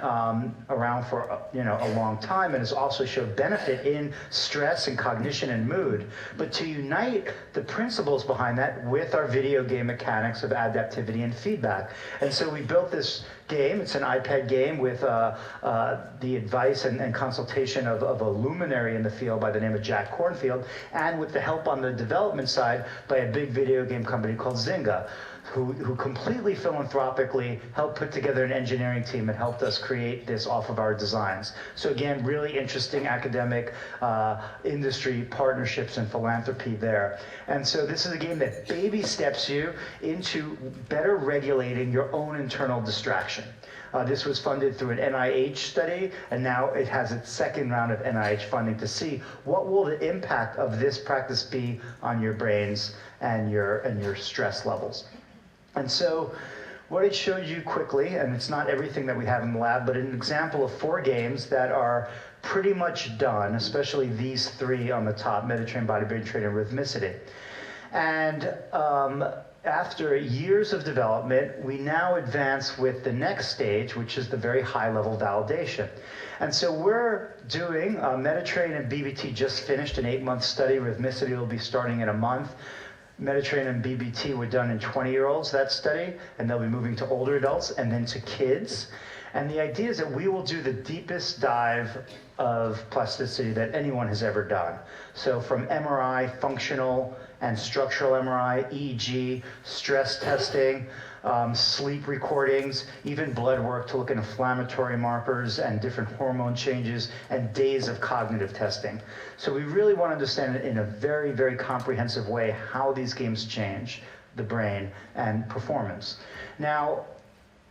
around for a long time, and has also showed benefit in stress and cognition and mood. But to unite the principles behind that with our video game mechanics of adaptivity and feedback. And so we built this game. It's an iPad game with the advice and consultation of a luminary in the field by the name of Jack Cornfield, and with the help on the development side by a big video game company called Zynga, who completely philanthropically helped put together an engineering team and helped us create this off of our designs. So again, really interesting academic industry partnerships and philanthropy there. And so this is a game that baby steps you into better regulating your own internal distraction. This was funded through an NIH study, and now it has its second round of NIH funding to see what will the impact of this practice be on your brains and your stress levels. And so what I showed you quickly, and it's not everything that we have in the lab, but an example of 4 games that are pretty much done, especially these 3 on the top, MetaTrain, Body, Brain Train, and Rhythmicity. And after years of development, we now advance with the next stage, which is the very high-level validation. And so we're doing, MetaTrain and BBT just finished an 8-month study. Rhythmicity will be starting in a month. MetaTrain and BBT were done in 20-year-olds, that study, and they'll be moving to older adults and then to kids. And the idea is that we will do the deepest dive of plasticity that anyone has ever done. So from MRI, functional and structural MRI, EEG, stress testing, sleep recordings, even blood work to look at inflammatory markers and different hormone changes, and days of cognitive testing. So we really want to understand in a very, very comprehensive way how these games change the brain and performance. Now,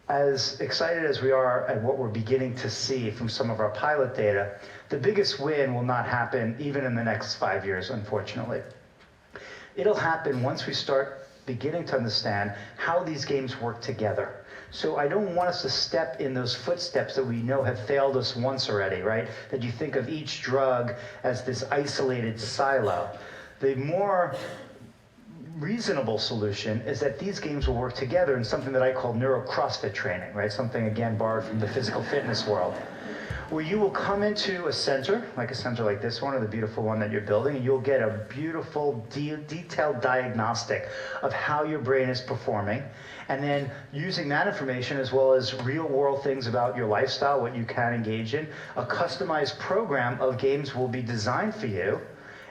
as excited as we are at what we're beginning to see from some of our pilot data, the biggest win will not happen even in the next 5 years, unfortunately. It'll happen once we start beginning to understand how these games work together. So I don't want us to step in those footsteps that we know have failed us once already, right? That you think of each drug as this isolated silo. The more reasonable solution is that these games will work together in something that I call neuro CrossFit training, right? Something, again, borrowed from the physical fitness world, where you will come into a center like this one, or the beautiful one that you're building, and you'll get a beautiful, detailed diagnostic of how your brain is performing. And then using that information, as well as real-world things about your lifestyle, what you can engage in, a customized program of games will be designed for you,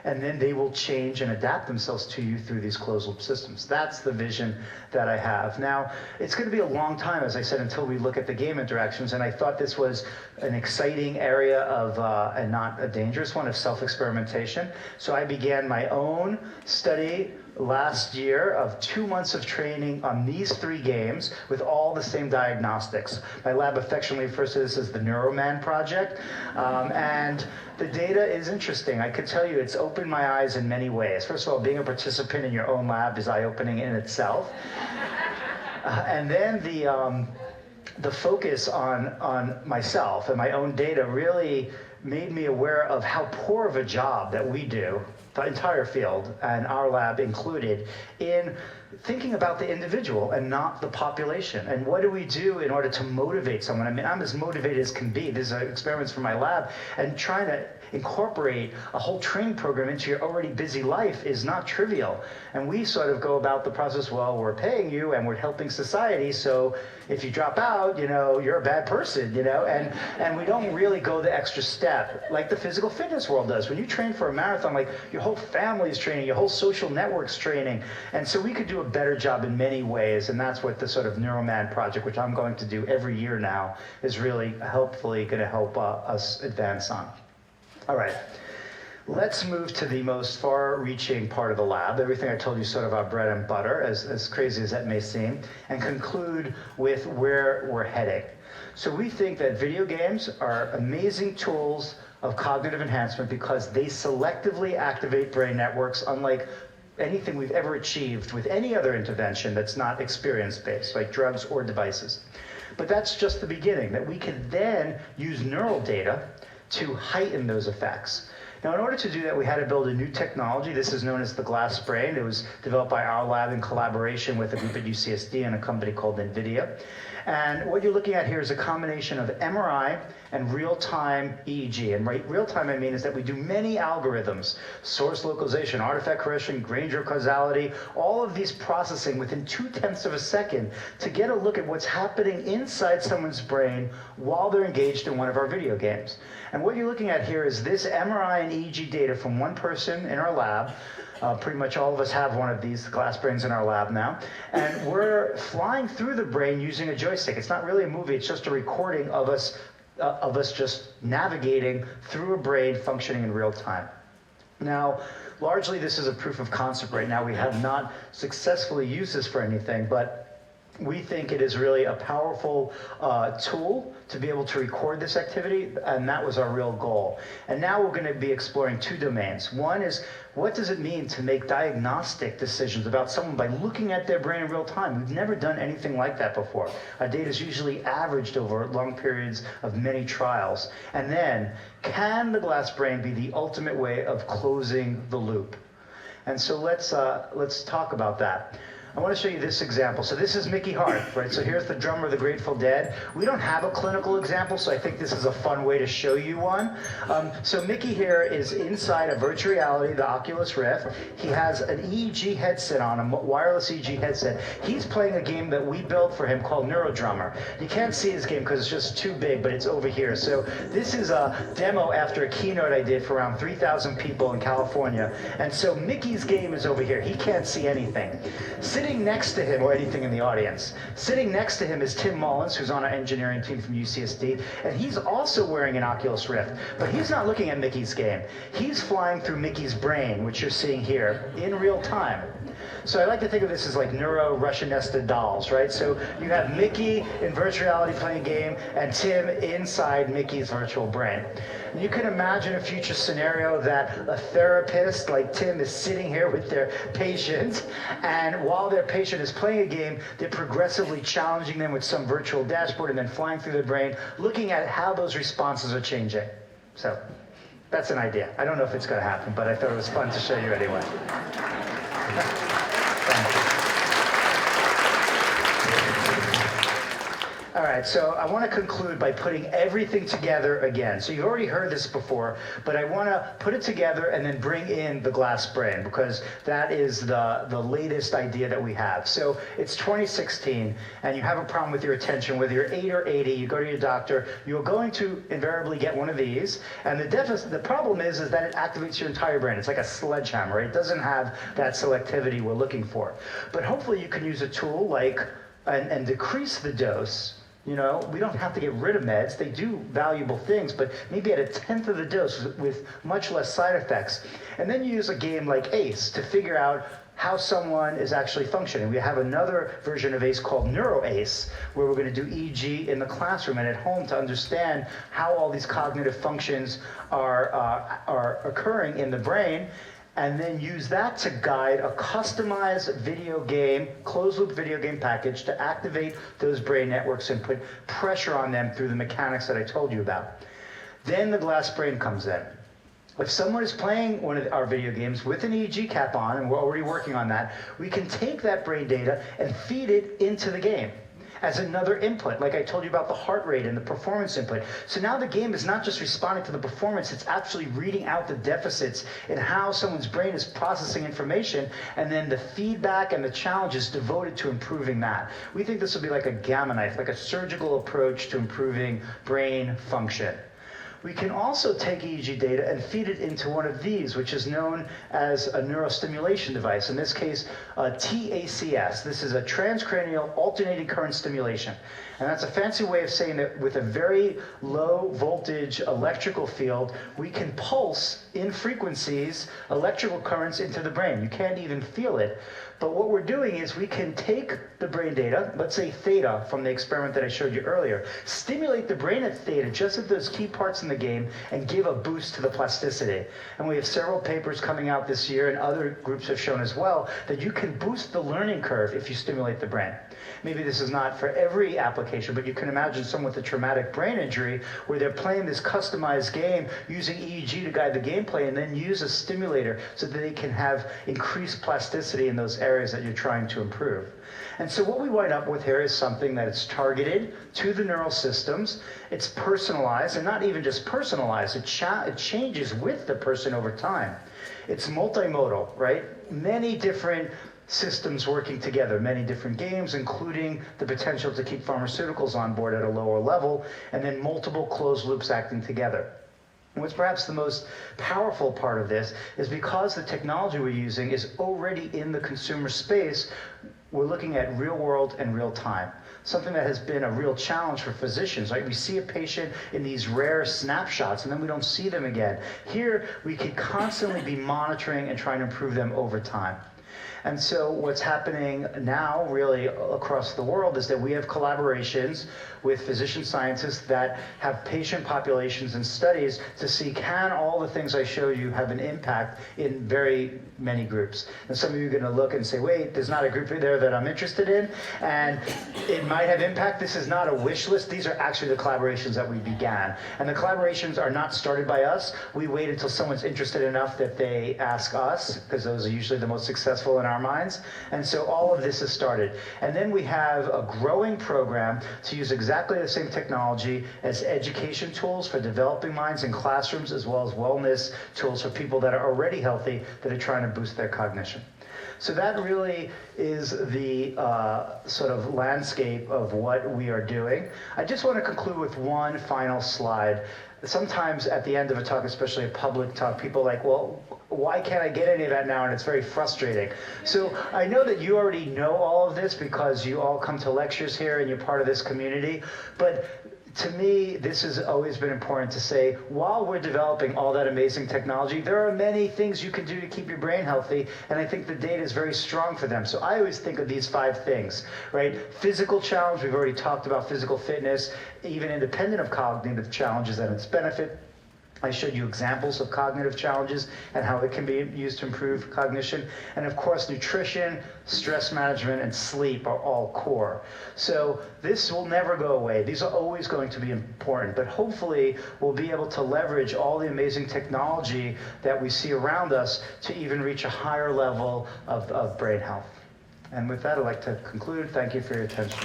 and then they will change and adapt themselves to you through these closed-loop systems. That's the vision that I have. Now, it's going to be a long time, as I said, until we look at the game interactions, and I thought this was an exciting area of, and not a dangerous one, of self-experimentation. So I began my own study last year of 2 months of training on these 3 games with all the same diagnostics. My lab affectionately refers to this as the Neuro Man Project. And the data is interesting. I could tell you it's opened my eyes in many ways. First of all, being a participant in your own lab is eye-opening in itself. And then the focus on myself and my own data really made me aware of how poor of a job that we do, the entire field, and our lab included, in thinking about the individual and not the population. And what do we do in order to motivate someone? I mean, I'm as motivated as can be. These are experiments from my lab, and trying to incorporate a whole training program into your already busy life is not trivial. And we sort of go about the process, well, we're paying you and we're helping society, so if you drop out, you're a bad person, and we don't really go the extra step like the physical fitness world does. When you train for a marathon, like, your whole family is training, your whole social network's training. And so we could do a better job in many ways, and that's what the sort of Neuro Man Project, which I'm going to do every year now, is really hopefully going to help us advance on. All right, let's move to the most far-reaching part of the lab, everything I told you sort of our bread and butter, as crazy as that may seem, and conclude with where we're heading. So we think that video games are amazing tools of cognitive enhancement because they selectively activate brain networks unlike anything we've ever achieved with any other intervention that's not experience-based, like drugs or devices. But that's just the beginning, that we can then use neural data to heighten those effects. Now, in order to do that, we had to build a new technology. This is known as the glass brain. It was developed by our lab in collaboration with a group at UCSD and a company called NVIDIA. And what you're looking at here is a combination of MRI and real-time EEG. And real-time, I mean, is that we do many algorithms: source localization, artifact correction, Granger causality, all of these processing within 0.2 of a second to get a look at what's happening inside someone's brain while they're engaged in one of our video games. And what you're looking at here is this MRI and EEG data from one person in our lab. Pretty much all of us have one of these glass brains in our lab now. And we're flying through the brain using a joystick. It's not really a movie, it's just a recording of us just navigating through a brain functioning in real time. Now, largely this is a proof of concept right now. We have not successfully used this for anything, but we think it is really a powerful tool to be able to record this activity, and that was our real goal. And now we're going to be exploring two domains. One is, what does it mean to make diagnostic decisions about someone by looking at their brain in real time? We've never done anything like that before. Our data is usually averaged over long periods of many trials. And then, can the glass brain be the ultimate way of closing the loop? And so let's talk about that. I want to show you this example. So this is Mickey Hart, right? So here's the drummer of the Grateful Dead. We don't have a clinical example, so I think this is a fun way to show you one. So Mickey here is inside a virtual reality, the Oculus Rift. He has an EEG headset on, a wireless EEG headset. He's playing a game that we built for him called Neuro Drummer. You can't see his game because it's just too big, but it's over here. So this is a demo after a keynote I did for around 3,000 people in California. And so Mickey's game is over here. He can't see anything. Sitting next to him, or anything in the audience, sitting next to him is Tim Mullins, who's on our engineering team from UCSD, and he's also wearing an Oculus Rift, but he's not looking at Mickey's game. He's flying through Mickey's brain, which you're seeing here, in real time. So I like to think of this as like neuro Russian nested dolls, right? So you have Mickey in virtual reality playing a game, and Tim inside Mickey's virtual brain. And you can imagine a future scenario that a therapist like Tim is sitting here with their patient, and while their patient is playing a game, they're progressively challenging them with some virtual dashboard and then flying through their brain, looking at how those responses are changing. So that's an idea. I don't know if it's going to happen, but I thought it was fun to show you anyway. Thank you. All right, so I want to conclude by putting everything together again. So you've already heard this before, but I want to put it together and then bring in the glass brain, because that is the latest idea that we have. So it's 2016, and you have a problem with your attention, whether you're 8 or 80, you go to your doctor, you're going to invariably get one of these, and the problem is that it activates your entire brain. It's like a sledgehammer, right? It doesn't have that selectivity we're looking for. But hopefully you can use a tool like, and decrease the dose. You know, we don't have to get rid of meds. They do valuable things, but maybe at 1/10 of the dose with much less side effects. And then you use a game like ACE to figure out how someone is actually functioning. We have another version of ACE called Neuro ACE, where we're going to do EEG in the classroom and at home to understand how all these cognitive functions are occurring in the brain, and then use that to guide a customized video game, closed-loop video game package to activate those brain networks and put pressure on them through the mechanics that I told you about. Then the glass brain comes in. If someone is playing one of our video games with an EEG cap on, and we're already working on that, we can take that brain data and feed it into the game as another input, like I told you about the heart rate and the performance input. So now the game is not just responding to the performance, it's actually reading out the deficits in how someone's brain is processing information, and then the feedback and the challenge is devoted to improving that. We think this will be like a gamma knife, like a surgical approach to improving brain function. We can also take EEG data and feed it into one of these, which is known as a neurostimulation device, in this case, TACS. This is a transcranial alternating current stimulation. And that's a fancy way of saying that with a very low voltage electrical field, we can pulse in frequencies electrical currents into the brain. You can't even feel it. But what we're doing is we can take the brain data, let's say theta from the experiment that I showed you earlier, stimulate the brain at theta, just at those key parts in in the game and give a boost to the plasticity. And we have several papers coming out this year, and other groups have shown as well, that you can boost the learning curve if you stimulate the brain. Maybe this is not for every application, but you can imagine someone with a traumatic brain injury where they're playing this customized game using EEG to guide the gameplay, and then use a stimulator so that they can have increased plasticity in those areas that you're trying to improve. And so what we wind up with here is something that is targeted to the neural systems. It's personalized, and not even just personalized, it changes with the person over time. It's multimodal, right? Many different systems working together, many different games, including the potential to keep pharmaceuticals on board at a lower level, and then multiple closed loops acting together. And what's perhaps the most powerful part of this is because the technology we're using is already in the consumer space, we're looking at real world and real time. Something that has been a real challenge for physicians, right? We see a patient in these rare snapshots and then we don't see them again. Here, we can constantly be monitoring and trying to improve them over time. And so what's happening now really across the world is that we have collaborations with physician scientists that have patient populations and studies to see, can all the things I show you have an impact in very many groups. And some of you are going to look and say, wait, there's not a group there that I'm interested in, and it might have impact. This is not a wish list. These are actually the collaborations that we began. And the collaborations are not started by us. We wait until someone's interested enough that they ask us, because those are usually the most successful in our minds. And so all of this is started. And then we have a growing program to use exactly the same technology as education tools for developing minds in classrooms, as well as wellness tools for people that are already healthy that are trying to boost their cognition. So that really is the sort of landscape of what we are doing. I just want to conclude with one final slide. Sometimes at the end of a talk, especially a public talk, people are like, well, why can't I get any of that now? And it's very frustrating. So I know that you already know all of this because you all come to lectures here and you're part of this community. But to me, this has always been important to say, while we're developing all that amazing technology, there are many things you can do to keep your brain healthy, and I think the data is very strong for them. So I always think of these 5 things, right? Physical challenge, we've already talked about physical fitness, even independent of cognitive challenges and its benefit. I showed you examples of cognitive challenges and how it can be used to improve cognition. And of course, nutrition, stress management, and sleep are all core. So this will never go away. These are always going to be important. But hopefully, we'll be able to leverage all the amazing technology that we see around us to even reach a higher level of brain health. And with that, I'd like to conclude. Thank you for your attention.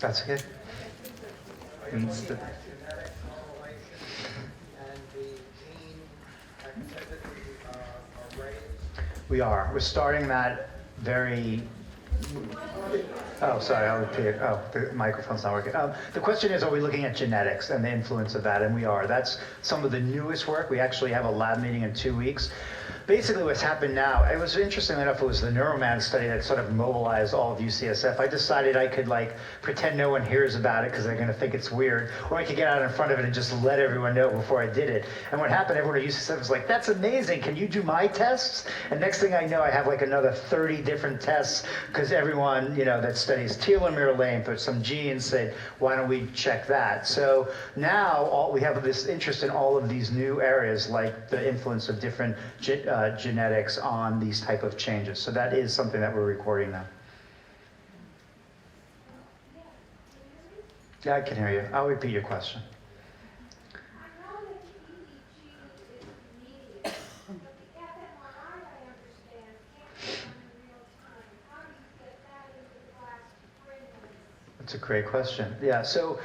That's okay. We are. We're starting that very... Oh, sorry, I'll repeat it. Oh, the microphone's not working. The question is, are we looking at genetics and the influence of that? And we are. That's some of the newest work. We actually have a lab meeting in 2 weeks. Basically what's happened now, it was interesting enough, it was the Neuro Man study that sort of mobilized all of UCSF. I decided I could pretend no one hears about it because they're going to think it's weird, or I could get out in front of it and just let everyone know before I did it. And what happened, everyone at UCSF was like, that's amazing, can you do my tests? And next thing I know, I have another 30 different tests because everyone, that studies telomere length or some genes said, why don't we check that? So now we have this interest in all of these new areas, like the influence of different genetics on these type of changes. So that is something that we're recording now. Yeah, I can hear you. I'll repeat your question. That's a great question. Yeah, so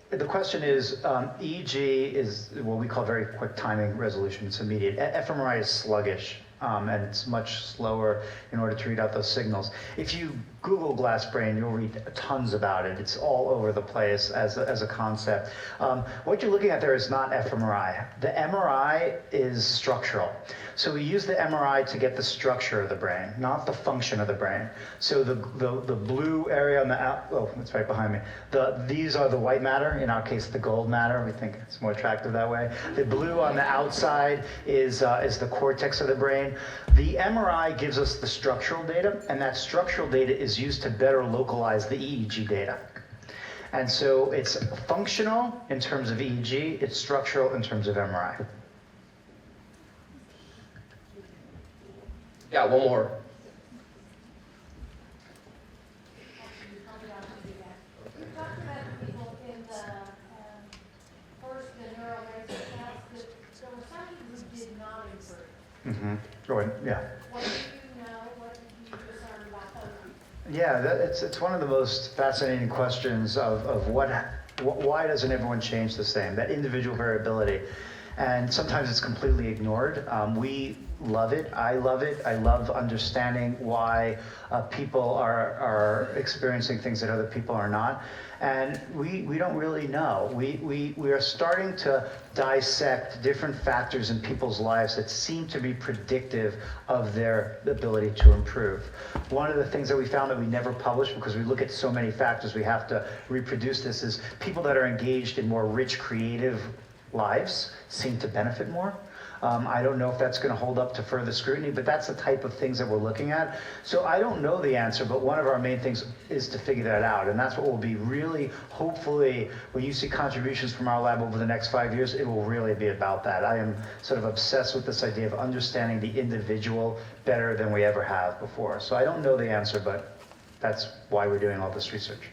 the question is, EEG is what we call very quick timing resolution. It's immediate. fMRI is sluggish, and it's much slower in order to read out those signals. If you Google glass brain, you'll read tons about it. It's all over the place as a concept. What you're looking at there is not fMRI. The MRI is structural. So we use the MRI to get the structure of the brain, not the function of the brain. So the blue area on the it's right behind me. These are the white matter, in our case the gold matter. We think it's more attractive that way. The blue on the outside is the cortex of the brain. The MRI gives us the structural data, and that structural data is used to better localize the EEG data. And so it's functional in terms of EEG, it's structural in terms of MRI. Yeah, one more. You talked about the people in the first, the Neuro Man Project, that there were some people who did not improve. Mm-hmm. Go ahead, yeah. What do you know, what do you discern about those people? Yeah, it's one of the most fascinating questions of why doesn't everyone change the same? That individual variability. And sometimes it's completely ignored. We love it. I love it. I love understanding why people are experiencing things that other people are not. And we don't really know. We are starting to dissect different factors in people's lives that seem to be predictive of their ability to improve. One of the things that we found that we never published, because we look at so many factors, we have to reproduce this, is people that are engaged in more rich, creative lives seem to benefit more. I don't know if that's going to hold up to further scrutiny, but that's the type of things that we're looking at. So I don't know the answer, but one of our main things is to figure that out. And that's what will be really, hopefully, when you see contributions from our lab over the next 5 years, it will really be about that. I am sort of obsessed with this idea of understanding the individual better than we ever have before. So I don't know the answer, but that's why we're doing all this research.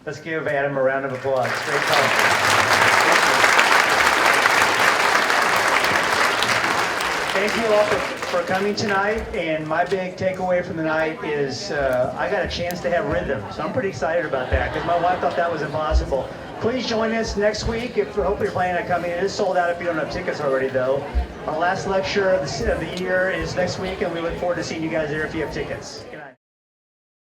Let's give Adam a round of applause. Great talk. Thank you all for coming tonight, and my big takeaway from the night is I got a chance to have rhythm, so I'm pretty excited about that because my wife thought that was impossible. Please join us next week. Hopefully you're planning on coming. It is sold out if you don't have tickets already, though. Our last lecture of the year is next week, and we look forward to seeing you guys there if you have tickets.